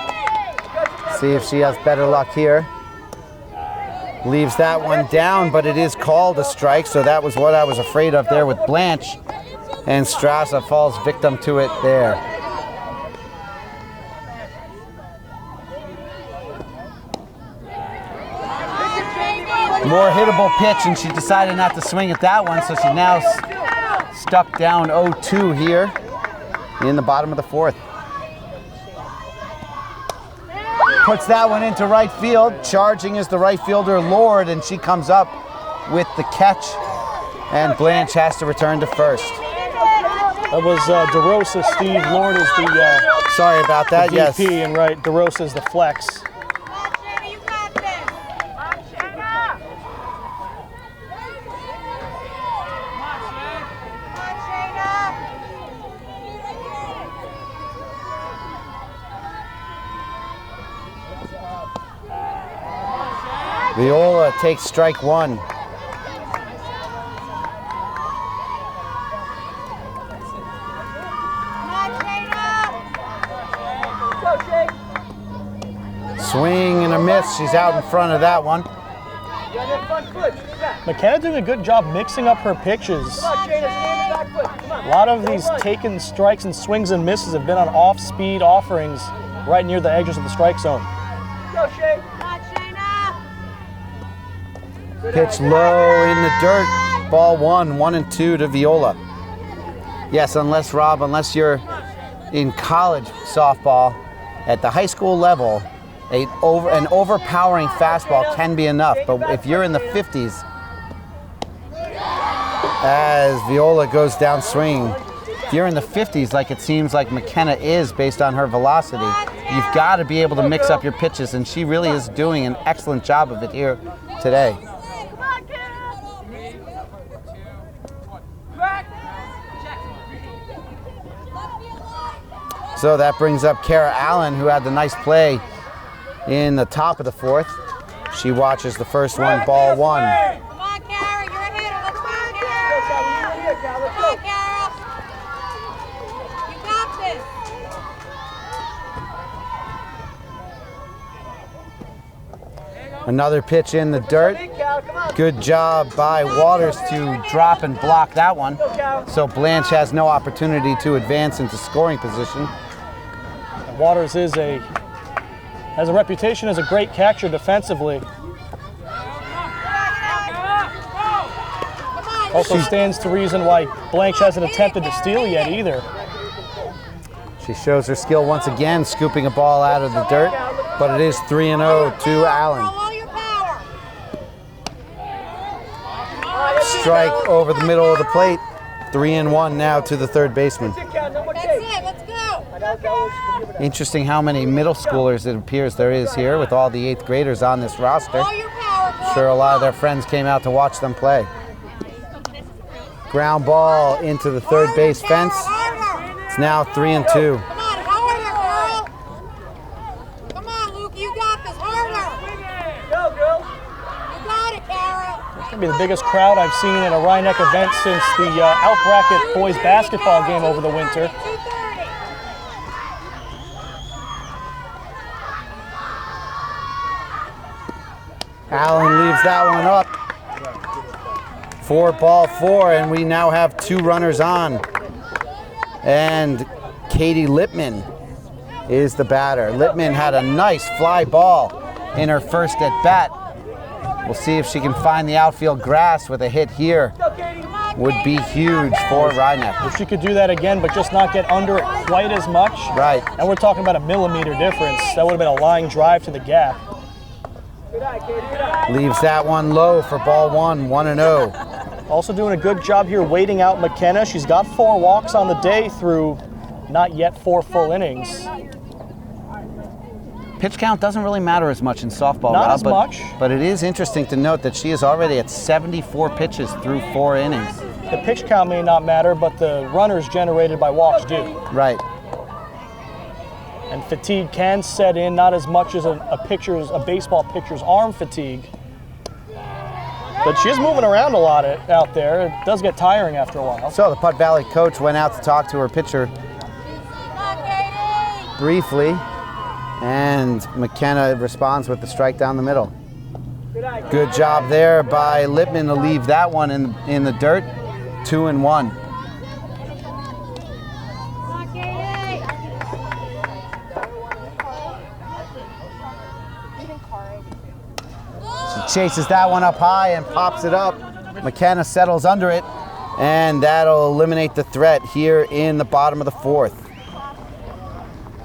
See if she has better luck here. Leaves that one down, but it is called a strike, so that was what I was afraid of there with Blanche. And Straza falls victim to it there. More hittable pitch, and she decided not to swing at that one, so she's now stuck down 0-2 here in the bottom of the 4th. Puts that one into right field. Charging is the right fielder, Lord, and she comes up with the catch, and Blanche has to return to first. That was DeRosa, Steve. Lord is the sorry about that, the yes. VP, and right, DeRosa is the flex. Viola takes strike 1. Swing and a miss. She's out in front of that one. You're on that front foot. Back. McKenna doing a good job mixing up her pitches. Come on, Shayna, stay on the back foot. Come on. A lot of these taken strikes and swings and misses have been on off-speed offerings right near the edges of the strike zone. Go, Shay. Come on, Shayna. Pitch low in the dirt. Ball 1, 1-2 to Viola. Yes, unless you're in college softball, at the high school level, an overpowering fastball can be enough. But if you're in the 50s, as Viola goes down swinging, if you're in the 50s, like it seems like McKenna is based on her velocity, you've got to be able to mix up your pitches, and she really is doing an excellent job of it here today. So that brings up Kara Allen, who had the nice play in the top of the 4th. She watches the first one, ball 1. Come on, Kara. You're ahead. Let's go, Kara. Come on, Kara. You got this. Another pitch in the dirt. Good job by Waters to drop and block that one. So Blanche has no opportunity to advance into scoring position. Waters has a reputation as a great catcher defensively. Also stands to reason why Blanche hasn't attempted to steal yet either. She shows her skill once again, scooping a ball out of the dirt, but it is 3-0 to Allen. All your power. Strike over the middle of the plate. 3-1 now to the third baseman. That's it. Let's go. Interesting how many middle schoolers it appears there is here with all the 8th graders on this roster. All your power. Sure, a lot of their friends came out to watch them play. Ground ball into the third base fence. It's now 3-2. Come on, harder, girl. Come on, Luke. You got this. Harder. Go, girl. You got it, Kara. It's going to be the biggest crowd I've seen at a Rhinebeck event since the out-bracket boys basketball game over the winter. 230. Allen leaves that one up. 4-4, and we now have 2 runners on. And Katie Lippman is the batter. Lippman had a nice fly ball in her first at bat. We'll see if she can find the outfield grass with a hit here. Would be huge for Rhinebeck. If she could do that again, but just not get under it quite as much. Right. And we're talking about a millimeter difference. That would have been a line drive to the gap. Good eye, Katie. Good eye. Leaves that one low for ball 1, 1-0. Also doing a good job here waiting out McKenna. She's got 4 walks on the day through not yet 4 full innings. Pitch count doesn't really matter as much in softball, Not Rob, as much. But it is interesting to note that she is already at 74 pitches through 4 innings. The pitch count may not matter, but the runners generated by walks do. Right. And fatigue can set in, not as much as a baseball pitcher's arm fatigue. But she is moving around a lot out there. It does get tiring after a while. So the Putt Valley coach went out to talk to her pitcher Come on, Katie. briefly, and McKenna responds with the strike down the middle. Good eye. Good job there by Lippman to leave that one in the dirt. 2-1. Come on, Katie. She chases that one up high and pops it up. McKenna settles under it, and that'll eliminate the threat here in the bottom of the 4th.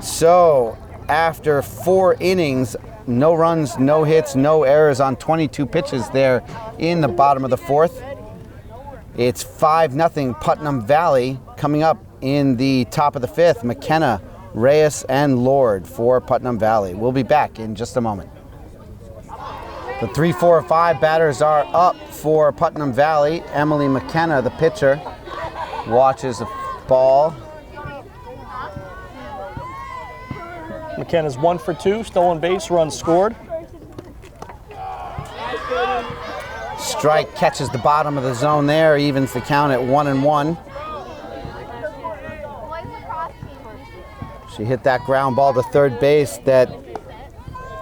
So after 4 innings, no runs, no hits, no errors on 22 pitches there in the bottom of the 4th. It's 5-0 Putnam Valley. Coming up in the top of the 5th, McKenna, Reyes, and Lord for Putnam Valley. We'll be back in just a moment. The 3, 4, 5 batters are up for Putnam Valley. Emily McKenna, the pitcher, watches the ball. McKenna's 1 for 2, stolen base, runs scored. Strike catches the bottom of the zone there, evens the count at 1-1. She hit that ground ball to third base that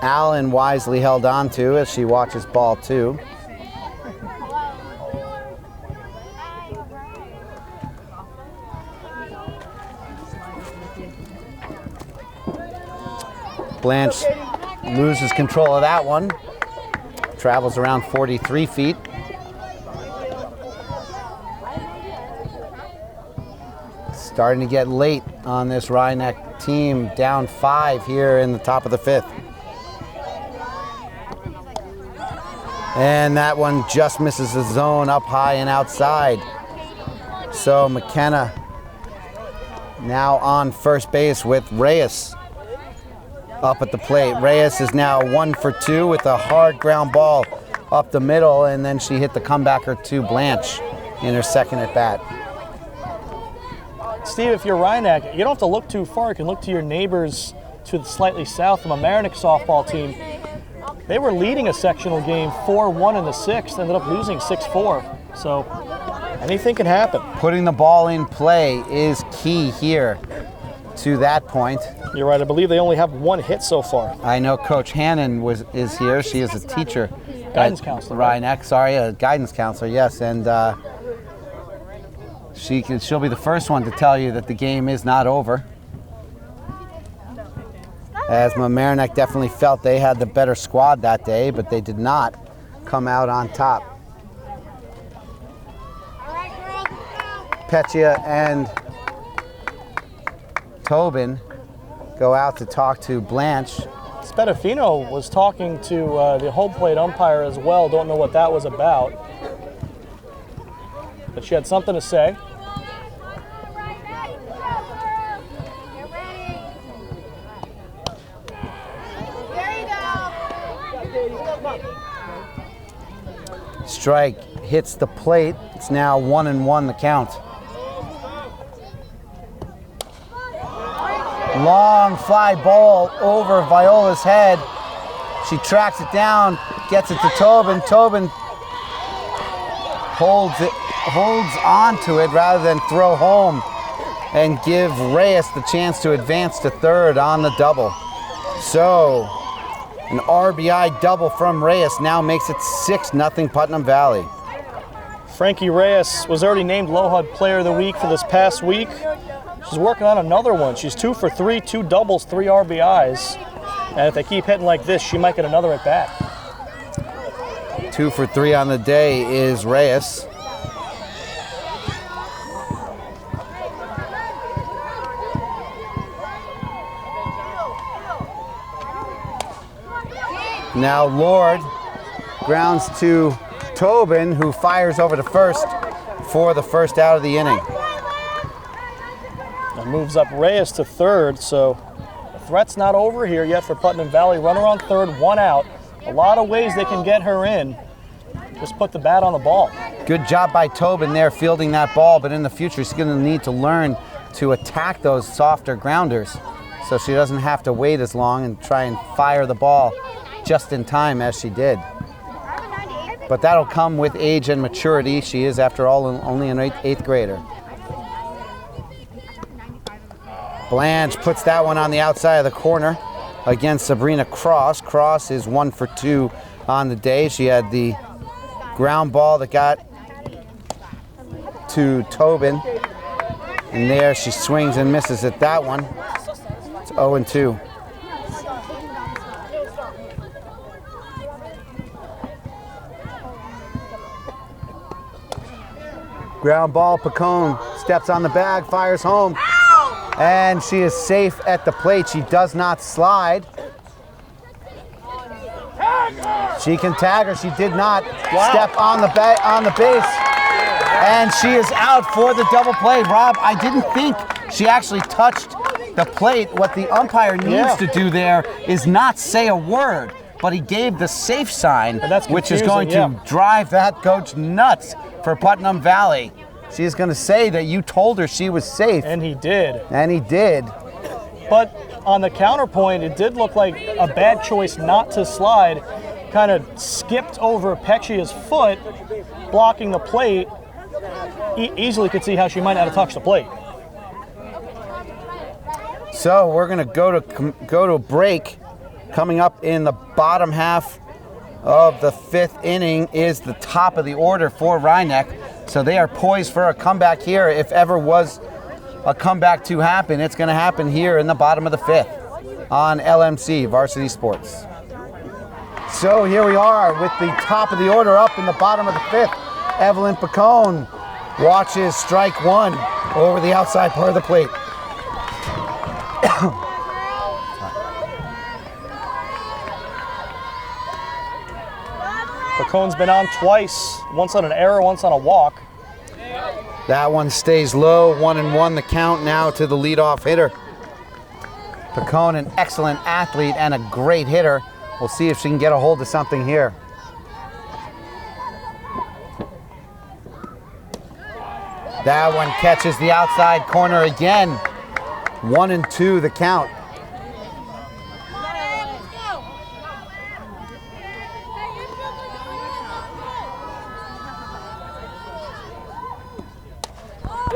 Allen wisely held on to as she watches ball 2. Blanche loses control of that one. Travels around 43 feet. Starting to get late on this Rhinebeck team, down 5 here in the top of the 5th. And that one just misses the zone up high and outside. So McKenna now on first base with Reyes up at the plate. Reyes is now 1 for 2 with a hard ground ball up the middle, and then she hit the comebacker to Blanche in her second at bat. Steve, if you're Rhinebeck, you don't have to look too far. You can look to your neighbors to the slightly south, the Mamaroneck softball team. They were leading a sectional game 4-1 in the 6th, ended up losing 6-4. So anything can happen. Putting the ball in play is key here to that point. You're right. I believe they only have 1 hit so far. I know Coach Hannon is here. She is a teacher. Guidance counselor. Rhinebeck, sorry, a guidance counselor, yes. And she'll be the first one to tell you that the game is not over. As Mamaroneck definitely felt they had the better squad that day, but they did not come out on top. Petchia and Tobin go out to talk to Blanche. Spedafino was talking to the home plate umpire as well. Don't know what that was about. But she had something to say. Strike hits the plate. It's now 1-1 the count. Long fly ball over Viola's head. She tracks it down, gets it to Tobin. Tobin holds on to it rather than throw home and give Reyes the chance to advance to third on the double. So an RBI double from Reyes now makes it 6-0 Putnam Valley. Frankie Reyes was already named Lohud Player of the Week for this past week. She's working on another one. She's 2 for 3, 2 doubles, 3 RBIs. And if they keep hitting like this, she might get another at bat. 2 for 3 on the day is Reyes. Now Lord grounds to Tobin, who fires over to first for the first out of the inning. And moves up Reyes to third, so the threat's not over here yet for Putnam Valley. Runner on third, 1 out. A lot of ways they can get her in. Just put the bat on the ball. Good job by Tobin there fielding that ball, but in the future she's going to need to learn to attack those softer grounders so she doesn't have to wait as long and try and fire the ball just in time as she did. But that'll come with age and maturity. She is, after all, only an eighth grader. Blanche puts that one on the outside of the corner against Sabrina Cross. Cross is 1 for 2 on the day. She had the ground ball that got to Tobin. And there she swings and misses at that one. It's 0-2. Ground ball, Pacone steps on the bag, fires home, and she is safe at the plate. She does not slide. She can tag her. She did not step on the base, and she is out for the double play. Rob, I didn't think she actually touched the plate. What the umpire needs to do there is not say a word, but he gave the safe sign, which is going to drive that coach nuts for Putnam Valley. She's going to say that you told her she was safe. And he did. And he did. But on the counterpoint, it did look like a bad choice not to slide. Kind of skipped over Petchia's foot, blocking the plate. Easily could see how she might not have touched the plate. So we're going to go to a break Coming up in the bottom half of the 5th inning is the top of the order for Rhinebeck. So they are poised for a comeback here. If ever was a comeback to happen, it's going to happen here in the bottom of the 5th on LMC Varsity Sports. So here we are with the top of the order up in the bottom of the 5th. Evelyn Picone watches strike 1 over the outside part of the plate. Picone's been on twice, once on an error, once on a walk. That one stays low, 1-1 the count now to the leadoff hitter. Picone, an excellent athlete and a great hitter. We'll see if she can get a hold of something here. That one catches the outside corner again. 1-2 the count.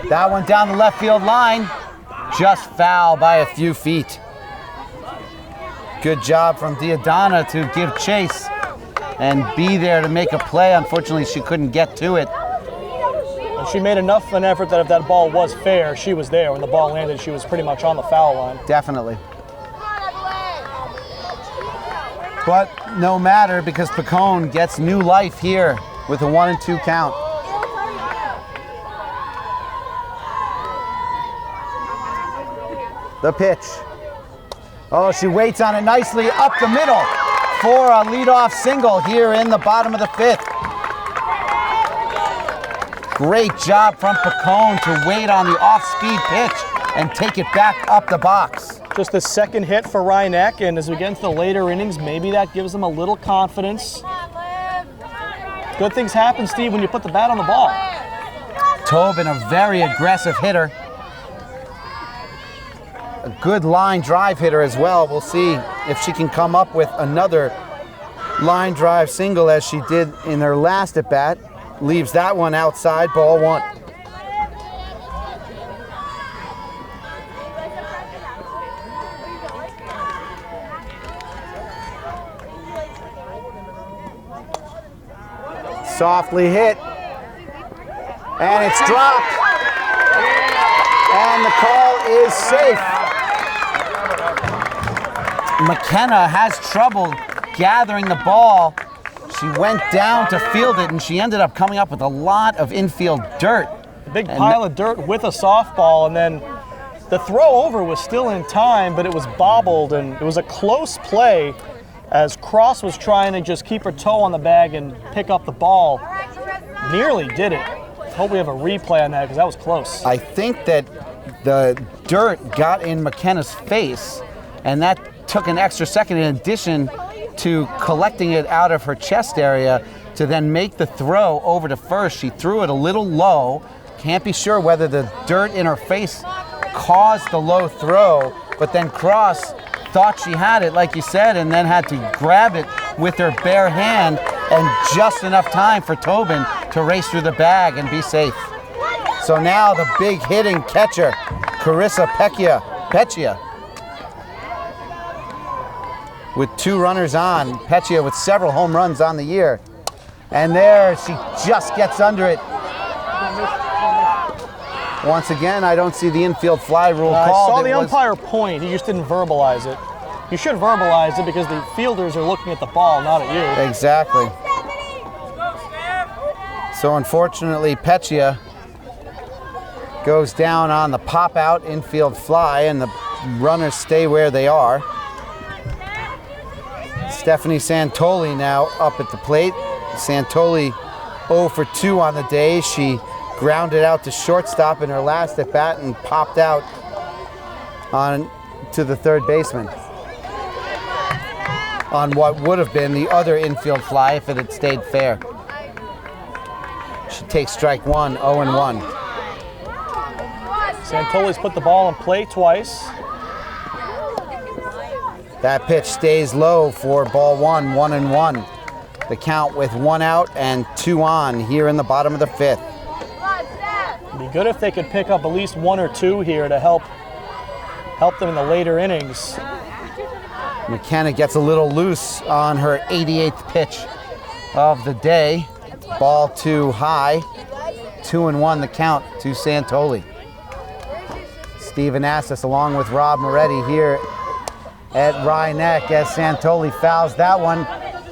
That one down the left field line, just foul by a few feet. Good job from Diadana to give chase and be there to make a play. Unfortunately, she couldn't get to it. And she made enough of an effort that if that ball was fair, she was there. When the ball landed, she was pretty much on the foul line. Definitely. But no matter, because Picone gets new life here with a 1-2 count. The pitch. Oh, she waits on it nicely up the middle for a leadoff single here in the bottom of the 5th. Great job from Picone to wait on the off-speed pitch and take it back up the box. Just the second hit for Rhinebeck, and as we get into the later innings, maybe that gives them a little confidence. Good things happen, Steve, when you put the bat on the ball. Tobin, a very aggressive hitter. A good line drive hitter as well. We'll see if she can come up with another line drive single as she did in her last at bat. Leaves that one outside, ball 1. Softly hit, and it's dropped, and the call is safe. McKenna has trouble gathering the ball. She went down to field it, and she ended up coming up with a lot of infield dirt. A big pile of dirt with a softball, and then the throw over was still in time, but it was bobbled, and it was a close play as Cross was trying to just keep her toe on the bag and pick up the ball. Nearly did it. Hope we have a replay on that because that was close. I think that the dirt got in McKenna's face, and that took an extra second in addition to collecting it out of her chest area to then make the throw over to first. She threw it a little low. Can't be sure whether the dirt in her face caused the low throw, but then Cross thought she had it, like you said, and then had to grab it with her bare hand, and just enough time for Tobin to race through the bag and be safe. So now the big hitting catcher, Carissa Peccia, with 2 runners on. Peccia with several home runs on the year. And there she just gets under it. Once again, I don't see the infield fly rule called. I saw the umpire point. He just didn't verbalize it. You should verbalize it because the fielders are looking at the ball, not at you. Exactly. So unfortunately, Peccia goes down on the pop-out infield fly, and the runners stay where they are. Stephanie Santoli now up at the plate. Santoli 0 for 2 on the day. She grounded out to shortstop in her last at bat and popped out on to the third baseman on what would have been the other infield fly if it had stayed fair. She takes strike 1, 0-1. Santoli's put the ball in play twice. That pitch stays low for ball 1, 1-1. The count with 1 out and 2 on here in the bottom of the 5th. It'd be good if they could pick up at least 1 or 2 here to help them in the later innings. McKenna gets a little loose on her 88th pitch of the day. Ball too high. 2-1 the count to Santoli. Stephen Assis along with Rob Moretti here at Rye-Neck as Santoli fouls that one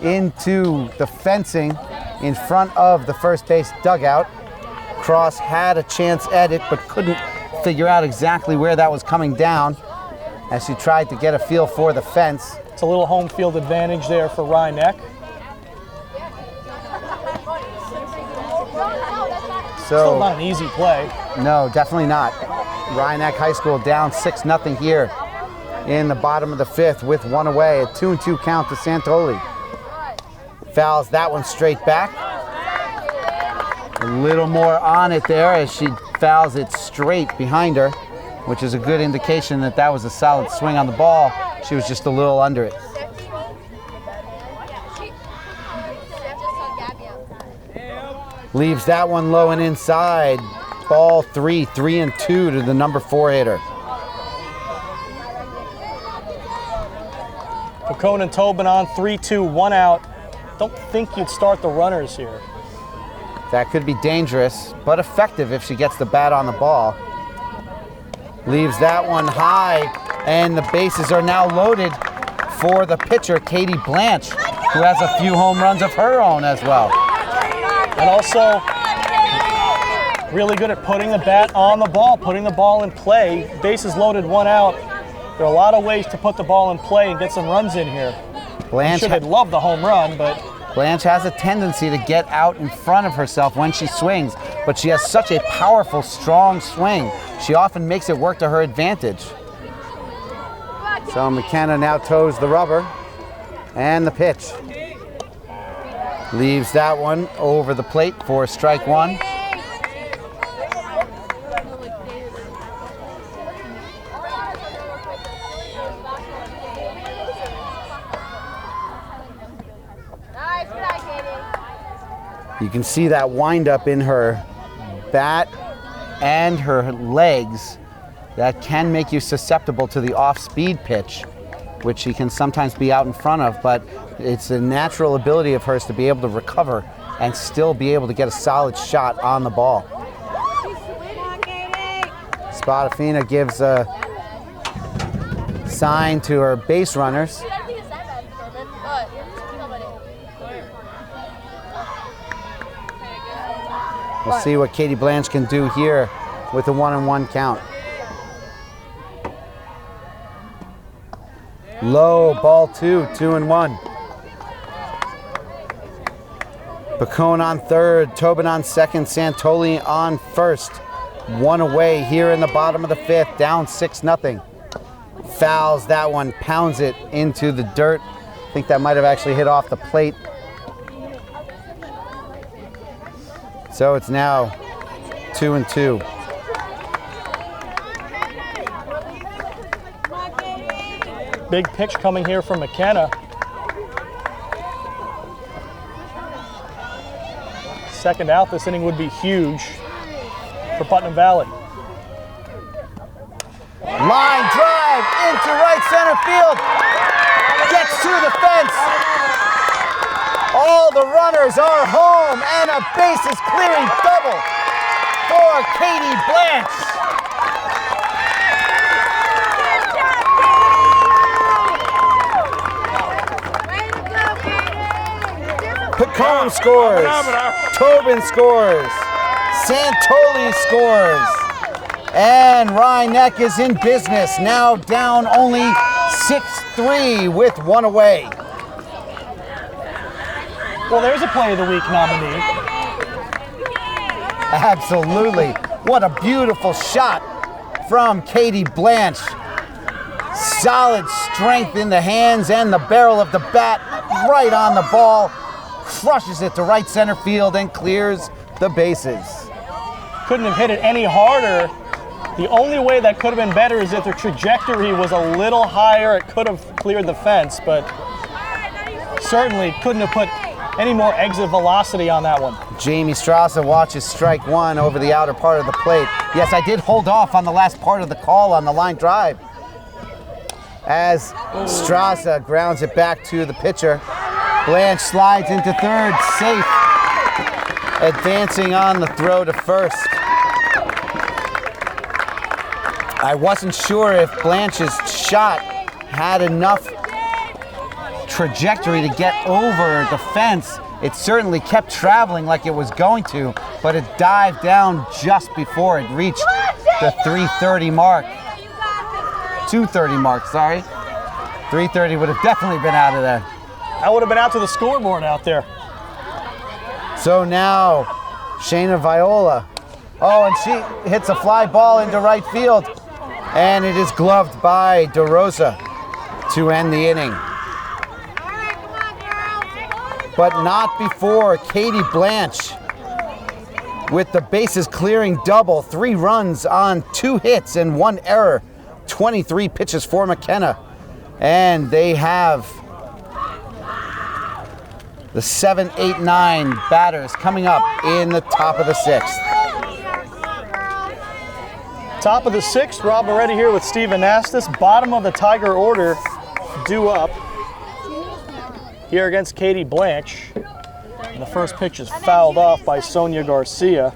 into the fencing in front of the first base dugout. Cross had a chance at it but couldn't figure out exactly where that was coming down as she tried to get a feel for the fence. It's a little home field advantage there for Rye-Neck. Still not an easy play. No, definitely not. Rye-Neck High School down 6-0 here in the bottom of the 5th with 1 away. A 2-2 count to Santoli. Fouls that one straight back. A little more on it there as she fouls it straight behind her, which is a good indication that that was a solid swing on the ball. She was just a little under it. Leaves that one low and inside. Ball 3-2 to the number 4 hitter. Pacone and Tobin on 3-2, 1 out. Don't think you'd start the runners here. That could be dangerous, but effective if she gets the bat on the ball. Leaves that one high, and the bases are now loaded for the pitcher, Katie Blanche, who has a few home runs of her own as well. And also really good at putting the bat on the ball, putting the ball in play. Bases loaded, 1 out. There are a lot of ways to put the ball in play and get some runs in here. I'm sure they'd love the home run, but Blanche has a tendency to get out in front of herself when she swings, but she has such a powerful, strong swing. She often makes it work to her advantage. So McKenna now toes the rubber, and the pitch. Leaves that one over the plate for strike 1. You can see that windup in her bat and her legs that can make you susceptible to the off-speed pitch, which she can sometimes be out in front of, but it's a natural ability of hers to be able to recover and still be able to get a solid shot on the ball. Spadafina gives a sign to her base runners. We'll see what Katie Blanche can do here with a 1-1 count. Low, ball 2-1. Pacone on third, Tobin on second, Santoli on first. 1 away here in the bottom of the 5th, down 6-0. Fouls that one, pounds it into the dirt. I think that might have actually hit off the plate. So it's now 2-2. big pitch coming here from McKenna. Second out this inning would be huge for Putnam Valley. Line drive into right center field. Gets to the fence. All the runners are home and a bases clearing double for Katie Blanche. Pacone scores. Tobin scores. Santoli scores. And Rye-Neck is in business, now down only 6-3 with one away. Well, there's a Play of the Week nominee. Absolutely. What a beautiful shot from Katie Blanche. Solid strength in the hands and the barrel of the bat, right on the ball. Crushes it to right center field and clears the bases. Couldn't have hit it any harder. The only way that could have been better is if the trajectory was a little higher. It could have cleared the fence, but certainly couldn't have put any more exit velocity on that one. Jamie Strasser watches strike one over the outer part of the plate. Yes, I did hold off on the last part of the call on the line drive. as Straza grounds it back to the pitcher. Blanche slides into third, safe. Advancing on the throw to first. I wasn't sure if Blanche's shot had enough trajectory to get over the fence. It certainly kept traveling like it was going to, but it dived down just before it reached the 330 mark. 230 mark, sorry. 330 would have definitely been out of there. I would have been out to the scoreboard out there. So now, Shayna Viola. Oh, and she hits a fly ball into right field. And it is gloved by DeRosa to end the inning. But not before Katie Blanche with the bases clearing double. 3 runs on 2 hits and 1 error. 23 pitches for McKenna. And they have the 7, 8, 9 batters coming up in the top of the 6th. Top of the 6th, Rob Moretti here with Steve Anastas. Bottom of the Tiger order due up here against Katie Blanche. And the first pitch is fouled off by Sonia Garcia.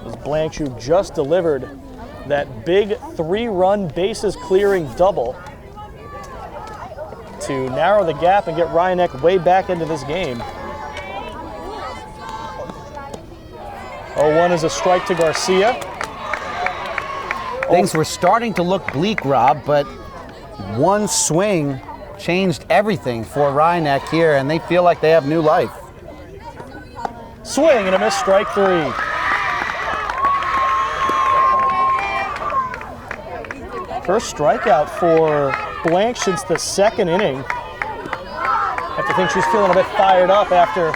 It was Blanche who just delivered that big 3-run bases clearing double to narrow the gap and get Ryanek way back into this game. 0-1 is a strike to Garcia. Things were starting to look bleak, Rob, but one swing changed everything for Ryanek here, and they feel like they have new life. Swing and a miss, strike 3. First strikeout for Blanche since the 2nd inning. I have to think she's feeling a bit fired up after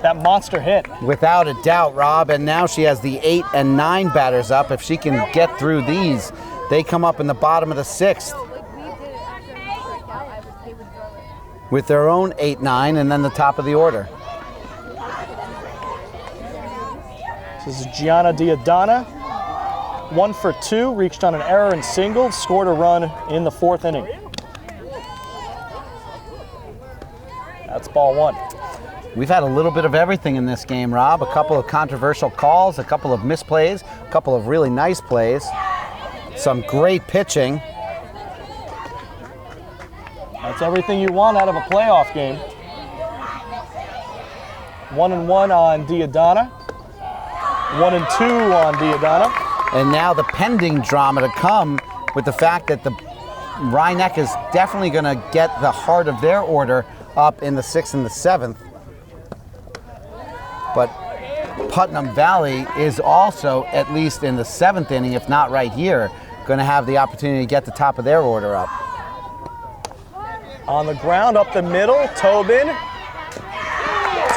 that monster hit. Without a doubt, Rob, and now she has the 8 and 9 batters up. If she can get through these, they come up in the bottom of the 6th with their own 8, 9, and then the top of the order. This is Gianna Diadana. 1 for 2, reached on an error and singled, scored a run in the 4th inning. That's ball 1. We've had a little bit of everything in this game, Rob. A couple of controversial calls, a couple of misplays, a couple of really nice plays, some great pitching. That's everything you want out of a playoff game. 1-1 on Diadana. 1-2 on Diadana. And now the pending drama to come with the fact that the Ryanek is definitely going to get the heart of their order up in the 6th and the 7th. But Putnam Valley is also, at least in the 7th inning, if not right here, going to have the opportunity to get the top of their order up. On the ground, up the middle, Tobin. 2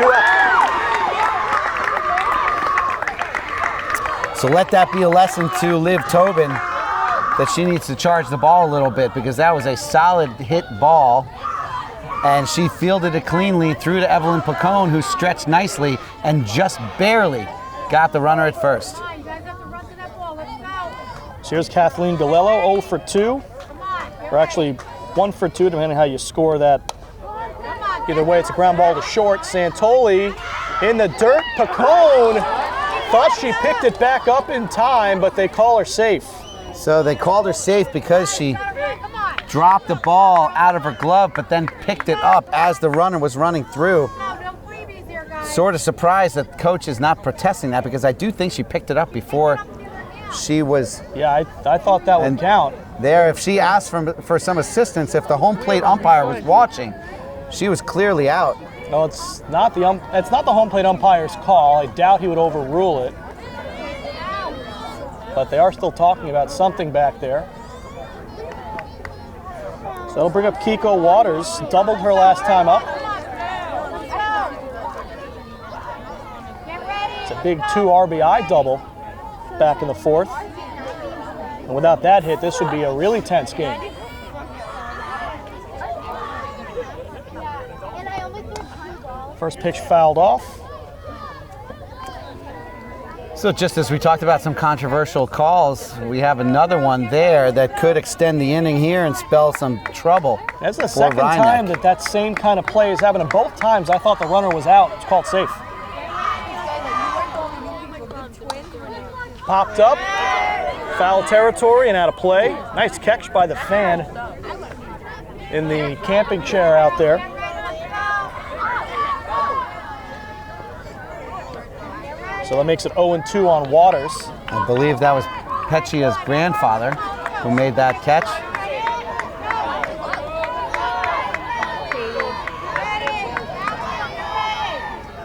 up. So let that be a lesson to Liv Tobin that she needs to charge the ball a little bit, because that was a solid hit ball. And she fielded it cleanly through to Evelyn Pacone, who stretched nicely and just barely got the runner at first. So here's Kathleen Galello, 0 for 2. Or actually 1 for 2, depending on how you score that. Either way, it's a ground ball to short. Santoli in the dirt. Pacone thought she picked it back up in time, but they call her safe. So they called her safe because she dropped the ball out of her glove, but then picked it up as the runner was running through. Sort of surprised that the coach is not protesting that, because I do think she picked it up before she was. Yeah, I thought that would count. There, if she asked for some assistance, if the home plate umpire was watching, she was clearly out. No, it's not the home plate umpire's call. I doubt he would overrule it. But they are still talking about something back there. So that'll bring up Kiko Waters. Doubled her last time up. It's a big 2 RBI double back in the 4th. And without that hit, this would be a really tense game. First pitch fouled off. So just as we talked about some controversial calls, we have another one there that could extend the inning here and spell some trouble. That's the for second Rhinebeck. time that same kind of play is happening. Both times I thought the runner was out. It's called safe. Popped up, foul territory and out of play. Nice catch by the fan in the camping chair out there. So that makes it 0-2 on Waters. I believe that was Pechia's grandfather who made that catch.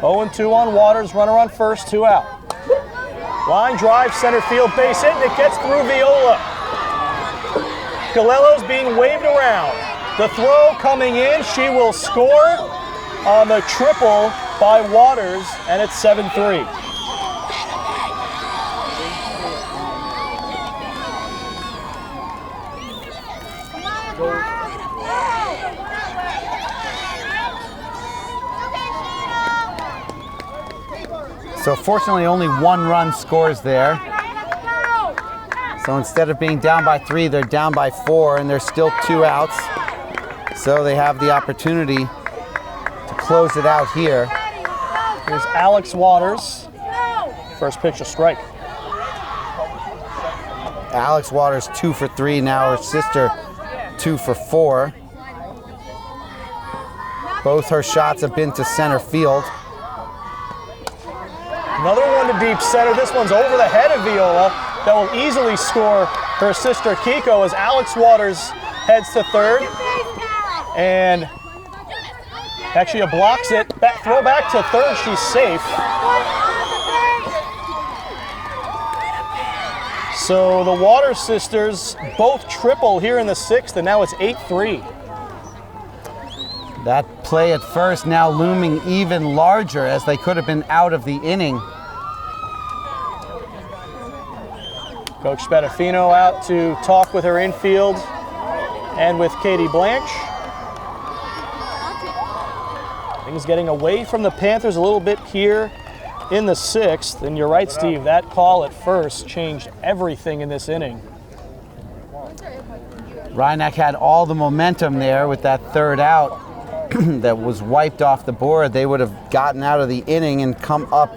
Oh and 2 on Waters, runner on first, 2 out. Line drive, center field, base hit, and it gets through Viola. Galello's being waved around. The throw coming in, she will score on the triple by Waters, and it's 7-3. So fortunately only 1 run scores there. So instead of being down by 3, they're down by 4 and there's still 2 outs. So they have the opportunity to close it out here. Here's Alex Waters. First pitch, a strike. Alex Waters 2 for 3, now her sister 2 for 4. Both her shots have been to center field. Another one to deep center. This one's over the head of Viola. That will easily score her sister Kiko as Alex Waters heads to third. And Pechia blocks it. Throw back to third. She's safe. So the Waters sisters both triple here in the 6th, and now it's 8-3. That play at first now looming even larger as they could have been out of the inning. Coach Spadafino out to talk with her infield and with Katie Blanche. Things getting away from the Panthers a little bit here in the 6th. And you're right, Steve, that call at first changed everything in this inning. Rhinebeck had all the momentum there with that third out that was wiped off the board. They would have gotten out of the inning and come up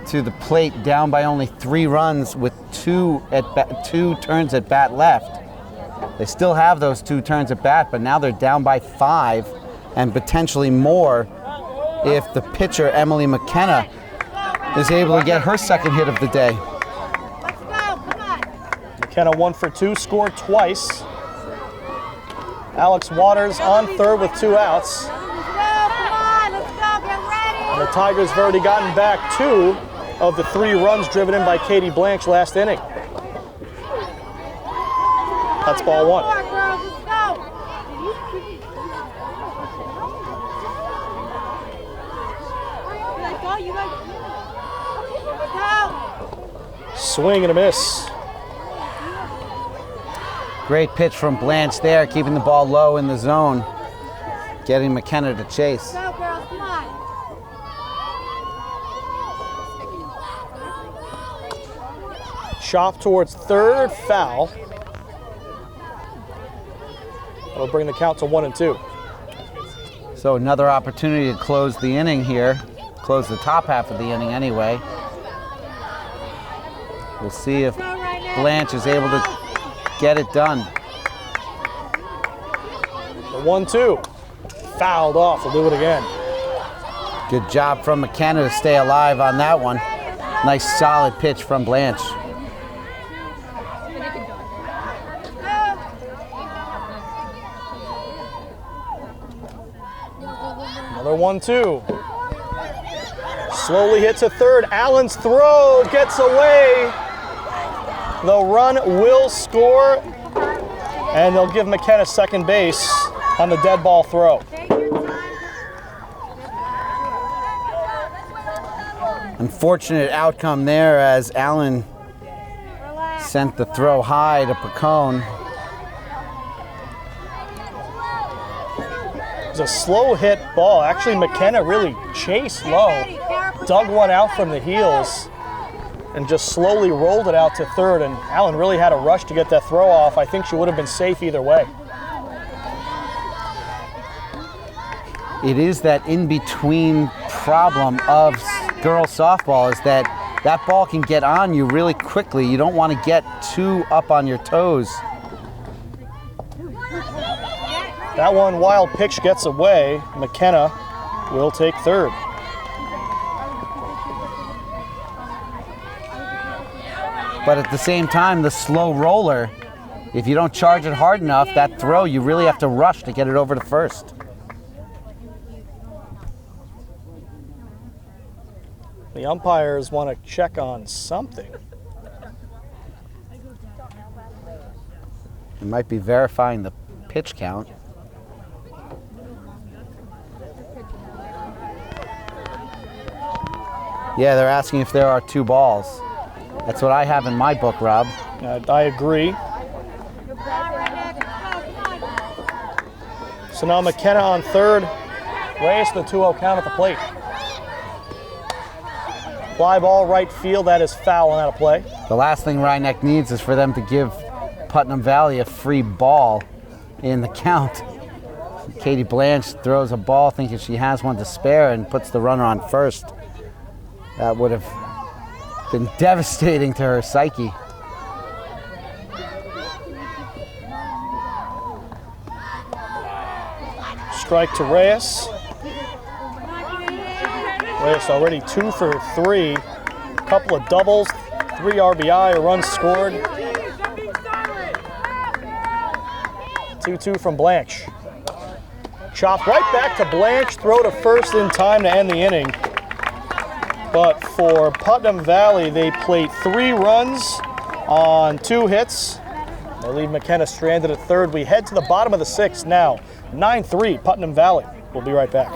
to the plate down by only 3 runs with 2 turns at bat left. They still have those 2 turns at bat, but now they're down by 5 and potentially more if the pitcher, Emily McKenna, is able to get her second hit of the day. McKenna 1 for 2, scored twice. Alex Waters on third with 2 outs. And the Tigers have already gotten back 2 of the 3 runs driven in by Katie Blanche last inning. That's ball 1. Swing and a miss. Great pitch from Blanche there, keeping the ball low in the zone, getting McKenna to chase. Go, girls, come on. Chop towards third, foul. That'll bring the count to 1-2. So another opportunity to close the inning here, close the top half of the inning anyway. We'll see if Blanche is able to get it done. The 1-2. Fouled off. We'll do it again. Good job from McKenna to stay alive on that one. Nice solid pitch from Blanche. Another 1-2. Slowly hits a third. Allen's throw gets away. The run will score, and they'll give McKenna second base on the dead ball throw. Unfortunate outcome there as Allen sent the throw high to Pacone. It was a slow hit ball. Actually, McKenna really chased low, dug one out from the heels, and just slowly rolled it out to third, and Allen really had a rush to get that throw off. I think she would have been safe either way. It is that in-between problem of girls softball is that that ball can get on you really quickly. You don't want to get too up on your toes. That one wild pitch gets away. McKenna will take third. But at the same time, the slow roller, if you don't charge it hard enough, that throw, you really have to rush to get it over to first. The umpires want to check on something. It might be verifying the pitch count. Yeah, they're asking if there are 2 balls. That's what I have in my book, Rob. I agree. So now McKenna on third. Reyes the 2-0 count at the plate. Fly ball right field, that is foul and out of play. The last thing Rhinebeck needs is for them to give Putnam Valley a free ball in the count. Katie Blanche throws a ball thinking she has one to spare and puts the runner on first. That would have been devastating to her psyche. Strike to Reyes. Reyes already 2 for 3. Couple of doubles, 3 RBI, a run scored. 2-2 from Blanche. Chop right back to Blanche, throw to first in time to end the inning. But for Putnam Valley, they played 3 runs on 2 hits. They leave McKenna stranded at third. We head to the bottom of the 6th now. 9-3, Putnam Valley. We'll be right back.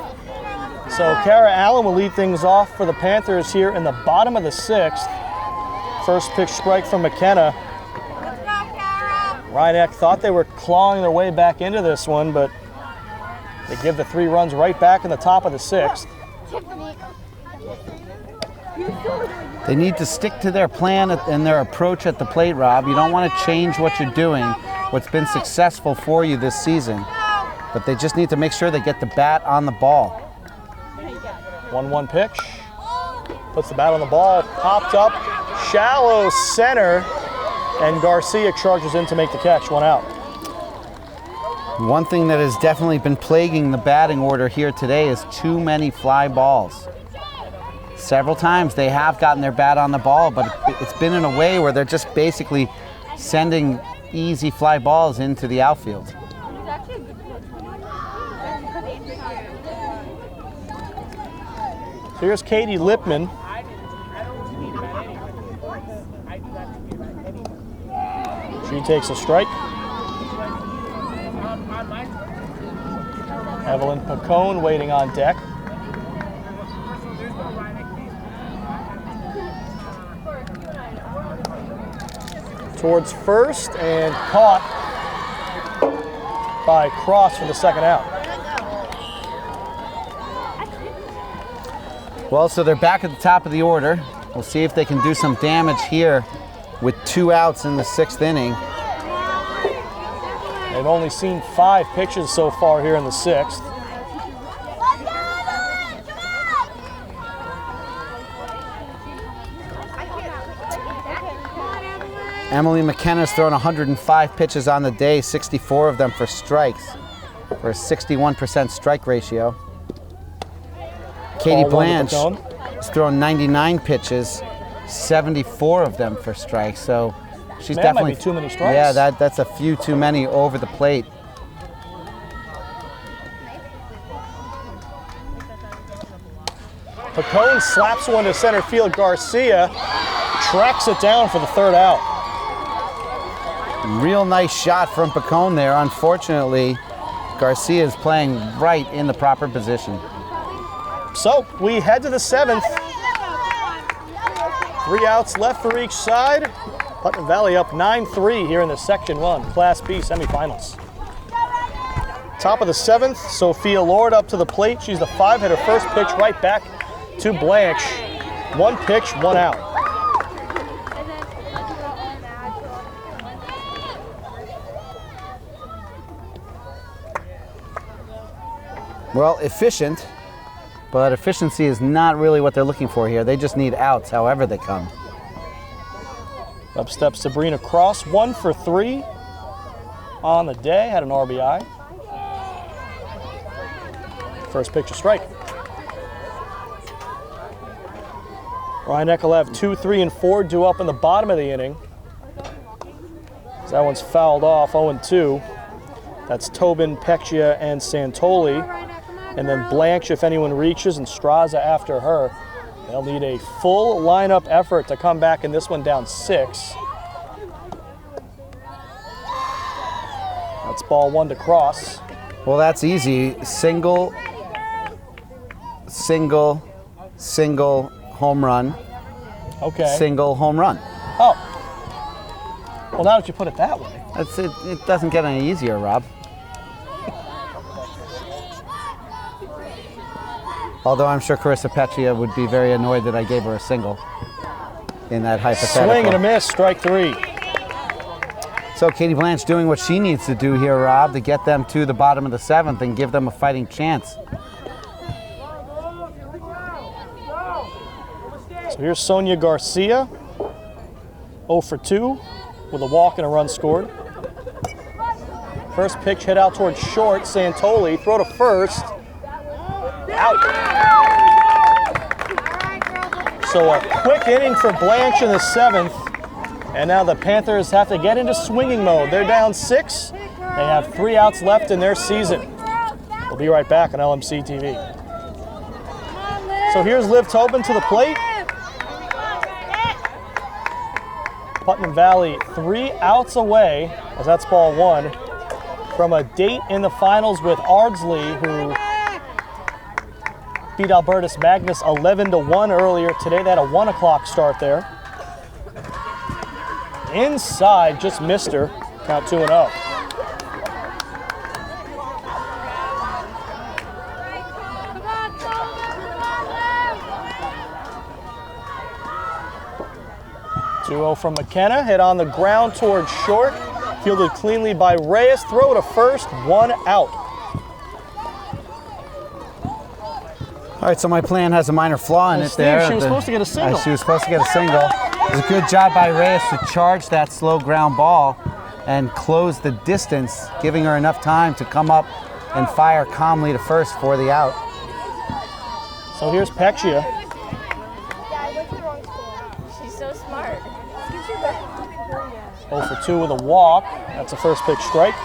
So Kara Allen will lead things off for the Panthers here in the bottom of the 6th. First pitch strike from McKenna. Rhinebeck thought they were clawing their way back into this one, but they give the 3 runs right back in the top of the 6th. They need to stick to their plan and their approach at the plate, Rob. You don't want to change what you're doing, what's been successful for you this season. But they just need to make sure they get the bat on the ball. 1-1 pitch. Puts the bat on the ball, popped up, shallow center, and Garcia charges in to make the catch, 1 out. One thing that has definitely been plaguing the batting order here today is too many fly balls. Several times they have gotten their bat on the ball, but it's been in a way where they're just basically sending easy fly balls into the outfield. So here's Katie Lipman. She takes a strike. Evelyn Pacone waiting on deck. Towards first and caught by Cross for the 2nd out. Well, so they're back at the top of the order. We'll see if they can do some damage here with 2 outs in the 6th inning. They've only seen 5 pitches so far here in the 6th. Emily McKenna's thrown 105 pitches on the day, 64 of them for strikes, for a 61% strike ratio. Katie Blanche has thrown 99 pitches, 74 of them for strikes. So she's definitely might be too many strikes. Yeah, that's a few too many over the plate. Pacone slaps one to center field. Garcia tracks it down for the 3rd out. Real nice shot from Pacone there. Unfortunately, Garcia is playing right in the proper position. So we head to the 7th. 3 outs left for each side. Putnam Valley up 9-3 here in the Section 1 Class B semifinals. Top of the 7th, Sophia Lord up to the plate. She's the 5-hitter. First pitch right back to Blanche. 1 pitch, 1 out. Well, efficient, but efficiency is not really what they're looking for here. They just need outs however they come. Up steps Sabrina Cross, 1 for 3 on the day, had an RBI. First pitch, a strike. Ryan Eck will have 2, 3, and 4 due up in the bottom of the inning. That one's fouled off, 0-2. That's Tobin, Peccia, and Santoli. And then Blanche, if anyone reaches, and Straza after her. They'll need a full lineup effort to come back in this one down 6. That's ball 1 to Cross. Well, that's easy. Single, single, single, home run. Okay. Single, home run. Oh. Well, now that you put it that way. That's it. It doesn't get any easier, Rob. Although I'm sure Carissa Peccia would be very annoyed that I gave her a single in that hypothetical. Swing and a miss, strike 3. So Katie Blanche doing what she needs to do here, Rob, to get them to the bottom of the 7th and give them a fighting chance. So here's Sonia Garcia, 0 for 2 with a walk and a run scored. First pitch hit out towards short, Santoli, throw to first, out. So a quick inning for Blanche in the 7th, and now the Panthers have to get into swinging mode. They're down 6, they have 3 outs left in their season. We'll be right back on LMC TV. So here's Liv Tobin to the plate. Putnam Valley 3 outs away, as that's ball 1, from a date in the finals with Ardsley, who beat Albertus Magnus 11-1 earlier today. They had a 1 o'clock start there. Inside, just missed her. Count 2-0. From McKenna, hit on the ground towards short, fielded cleanly by Reyes, throw to first, 1 out. All right, so my plan has a minor flaw in it Steve, there. she was supposed to get a single. She was supposed to get a single. It was a good job by Reyes to charge that slow ground ball and close the distance, giving her enough time to come up and fire calmly to first for the out. So here's Peccia. She's so smart. 0 for 2 with a walk. That's a first pitch strike.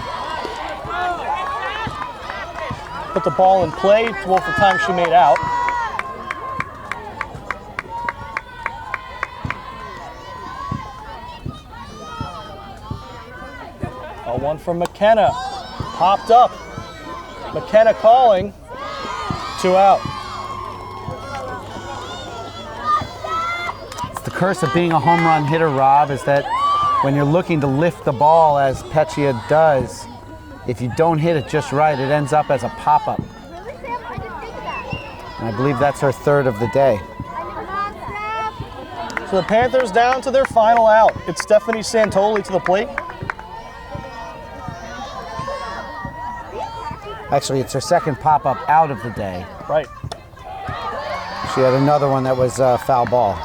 Put the ball in play. 12 for time she made out. A 1 from McKenna. Popped up. McKenna calling. 2 out. It's the curse of being a home run hitter, Rob, is that when you're looking to lift the ball, as Peccia does, if you don't hit it just right, it ends up as a pop-up. And I believe that's her 3rd of the day. So the Panthers down to their final out. It's Stephanie Santoli to the plate. Actually, it's her 2nd pop-up out of the day. Right. She had another one that was foul ball.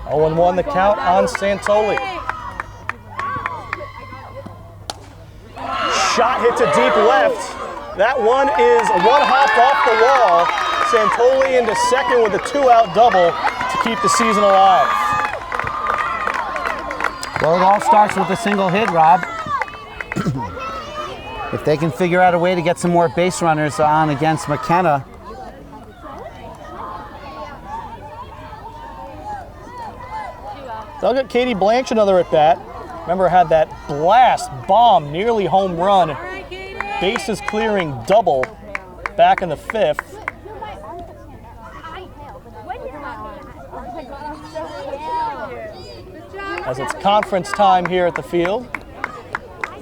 Oh, 0-1 the count on Santoli. Shot hit to deep left. That one is 1 hopped off the wall. Santoli into second with a 2-out double to keep the season alive. Well, it all starts with a single hit, Rob. If they can figure out a way to get some more base runners on against McKenna, they'll get Katie Blanche another at bat. Remember, had that blast bomb, nearly home run, bases clearing double back in the 5th. As it's conference time here at the field.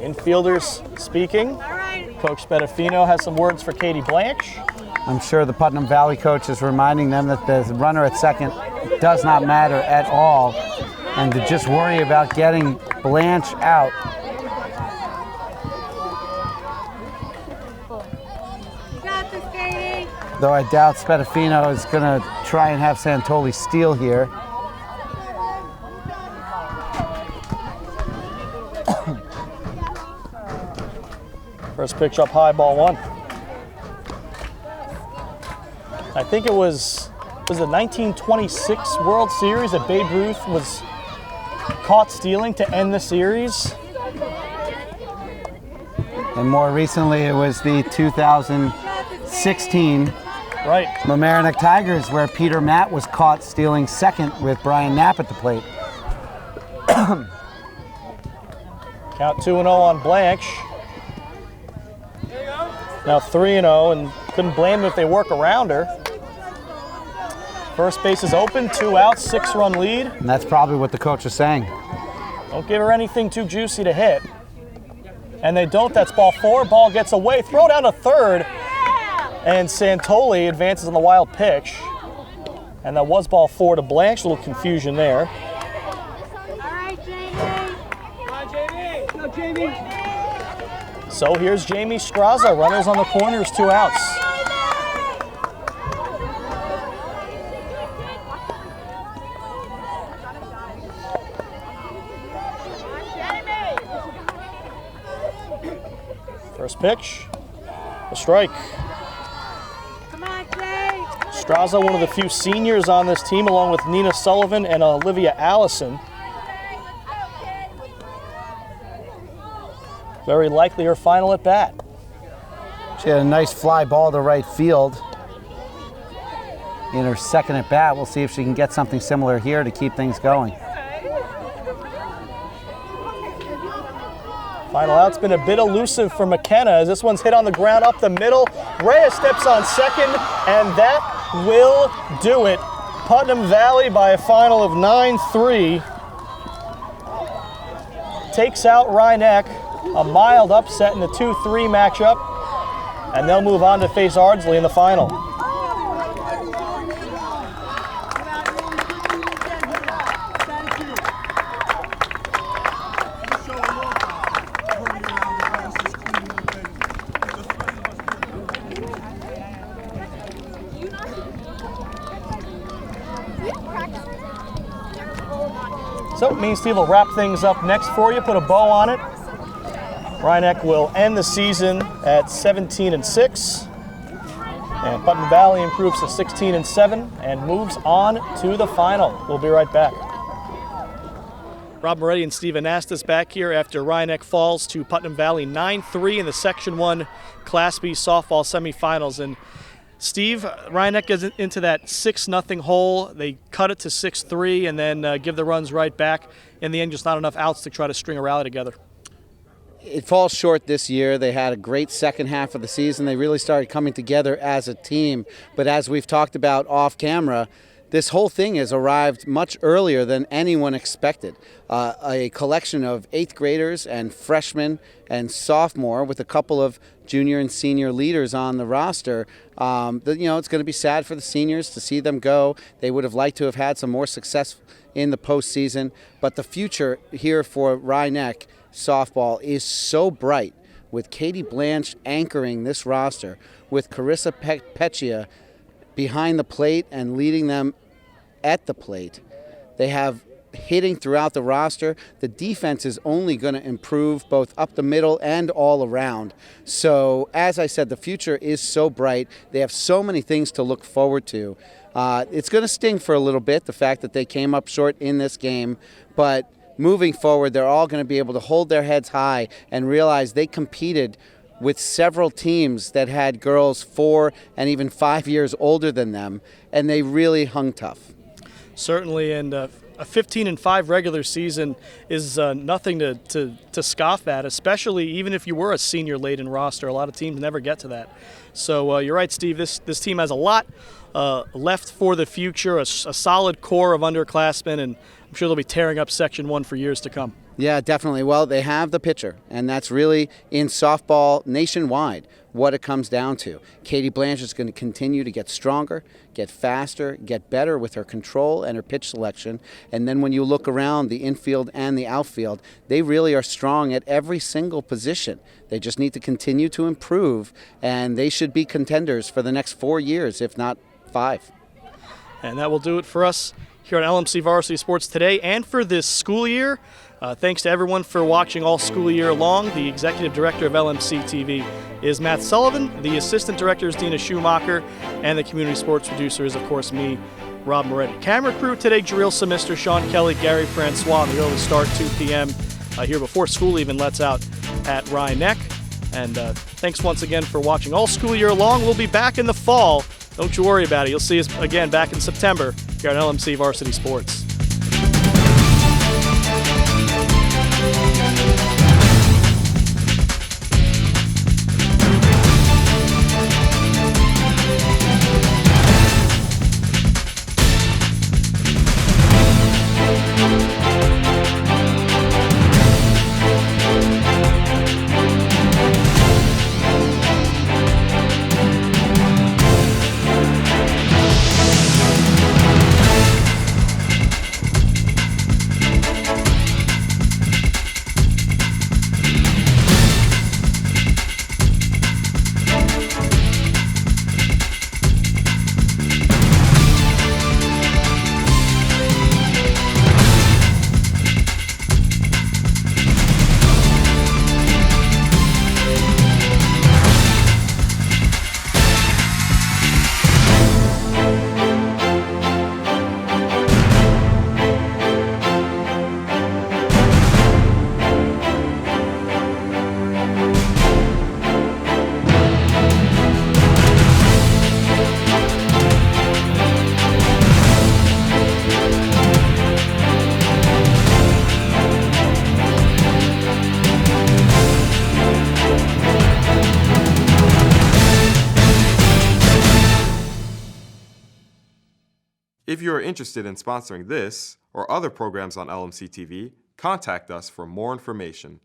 Infielders speaking. Coach Spadafino has some words for Katie Blanche. I'm sure the Putnam Valley coach is reminding them that the runner at second does not matter at all, and to just worry about getting Blanche out though I doubt Semifinal is going to try and have Santoli steal here. First pitch up high, ball one. I think it was the 1926 World Series that Babe Ruth was caught stealing to end the series. And more recently, it was the 2016 Mamaroneck Tigers, where Peter Matt was caught stealing second with Brian Knapp at the plate. Count 2-0 on Blanche. Now 3-0, and couldn't blame them if they work around her. First base is open, 2 outs, 6-run lead. And that's probably what the coach is saying. Don't give her anything too juicy to hit. And they don't, that's ball 4. Ball gets away, throw down to third. And Santoli advances on the wild pitch. And that was ball 4 to Blanche, a little confusion there. All right, Jamie. Come on, Jamie. Go, Jamie. So here's Jamie Straza, runners on the corners, 2 outs. First pitch, a strike. Come on, Jay. Straza, one of the few seniors on this team, along with Nina Sullivan and Olivia Allison. Very likely her final at bat. She had a nice fly ball to right field in her second at bat. We'll see if she can get something similar here to keep things going. Final out's been a bit elusive for McKenna as this one's hit on the ground up the middle. Reyes steps on second, and that will do it. Putnam Valley by a final of 9-3 takes out Rhinebeck. A mild upset in the 2-3 matchup, and they'll move on to face Ardsley in the final. So Main Steve will wrap things up next for you, put a bow on it. Rhinebeck will end the season at 17-6, and Putnam Valley improves to 16-7 and moves on to the final. We'll be right back. Rob Moretti and Steve Anastas back here after Rhinebeck falls to Putnam Valley 9-3 in the Section 1 Class B softball semifinals. And Steve, Rhinebeck gets into that 6-0 hole. They cut it to 6-3 and then give the runs right back. In the end, just not enough outs to try to string a rally together. It falls short this year. They had a great second half of the season. They really started coming together as a team. But as we've talked about off camera, this whole thing has arrived much earlier than anyone expected. A collection of 8th graders and freshmen and sophomore with a couple of junior and senior leaders on the roster. It's going to be sad for the seniors to see them go. They would have liked to have had some more success in the postseason. But the future here for Rhinebeck softball is so bright, with Katie Blanche anchoring this roster, with Carissa Peccia behind the plate and leading them at the plate. They have hitting throughout the roster. The defense is only going to improve both up the middle and all around. So, as I said, the future is so bright. They have so many things to look forward to. It's going to sting for a little bit, the fact that they came up short in this game, but moving forward, they're all going to be able to hold their heads high and realize they competed with several teams that had girls 4 and even 5 years older than them, and they really hung tough. Certainly, and a 15-5 regular season is nothing to scoff at, especially even if you were a senior-laden roster. A lot of teams never get to that. So you're right, Steve. This team has a lot left for the future, a solid core of underclassmen, and I'm sure they'll be tearing up Section 1 for years to come. Yeah, definitely. Well, they have the pitcher, and that's really in softball nationwide what it comes down to. Katie Blanchard is going to continue to get stronger, get faster, get better with her control and her pitch selection. And then when you look around the infield and the outfield, they really are strong at every single position. They just need to continue to improve, and they should be contenders for the next 4 years, if not 5. And that will do it for us here on LMC Varsity Sports today and for this school year. Thanks to everyone for watching all school year long. The executive director of LMC TV is Matt Sullivan. The assistant director is Dina Schumacher. And the community sports producer is, of course, me, Rob Moretti. Camera crew today, Jareel Semister, Sean Kelly, Gary Francois. The early start, 2 p.m. Here before school even lets out at Rye Neck. And thanks once again for watching all school year long. We'll be back in the fall. Don't you worry about it. You'll see us again back in September here on LMC Varsity Sports. If you are interested in sponsoring this or other programs on LMC TV, contact us for more information.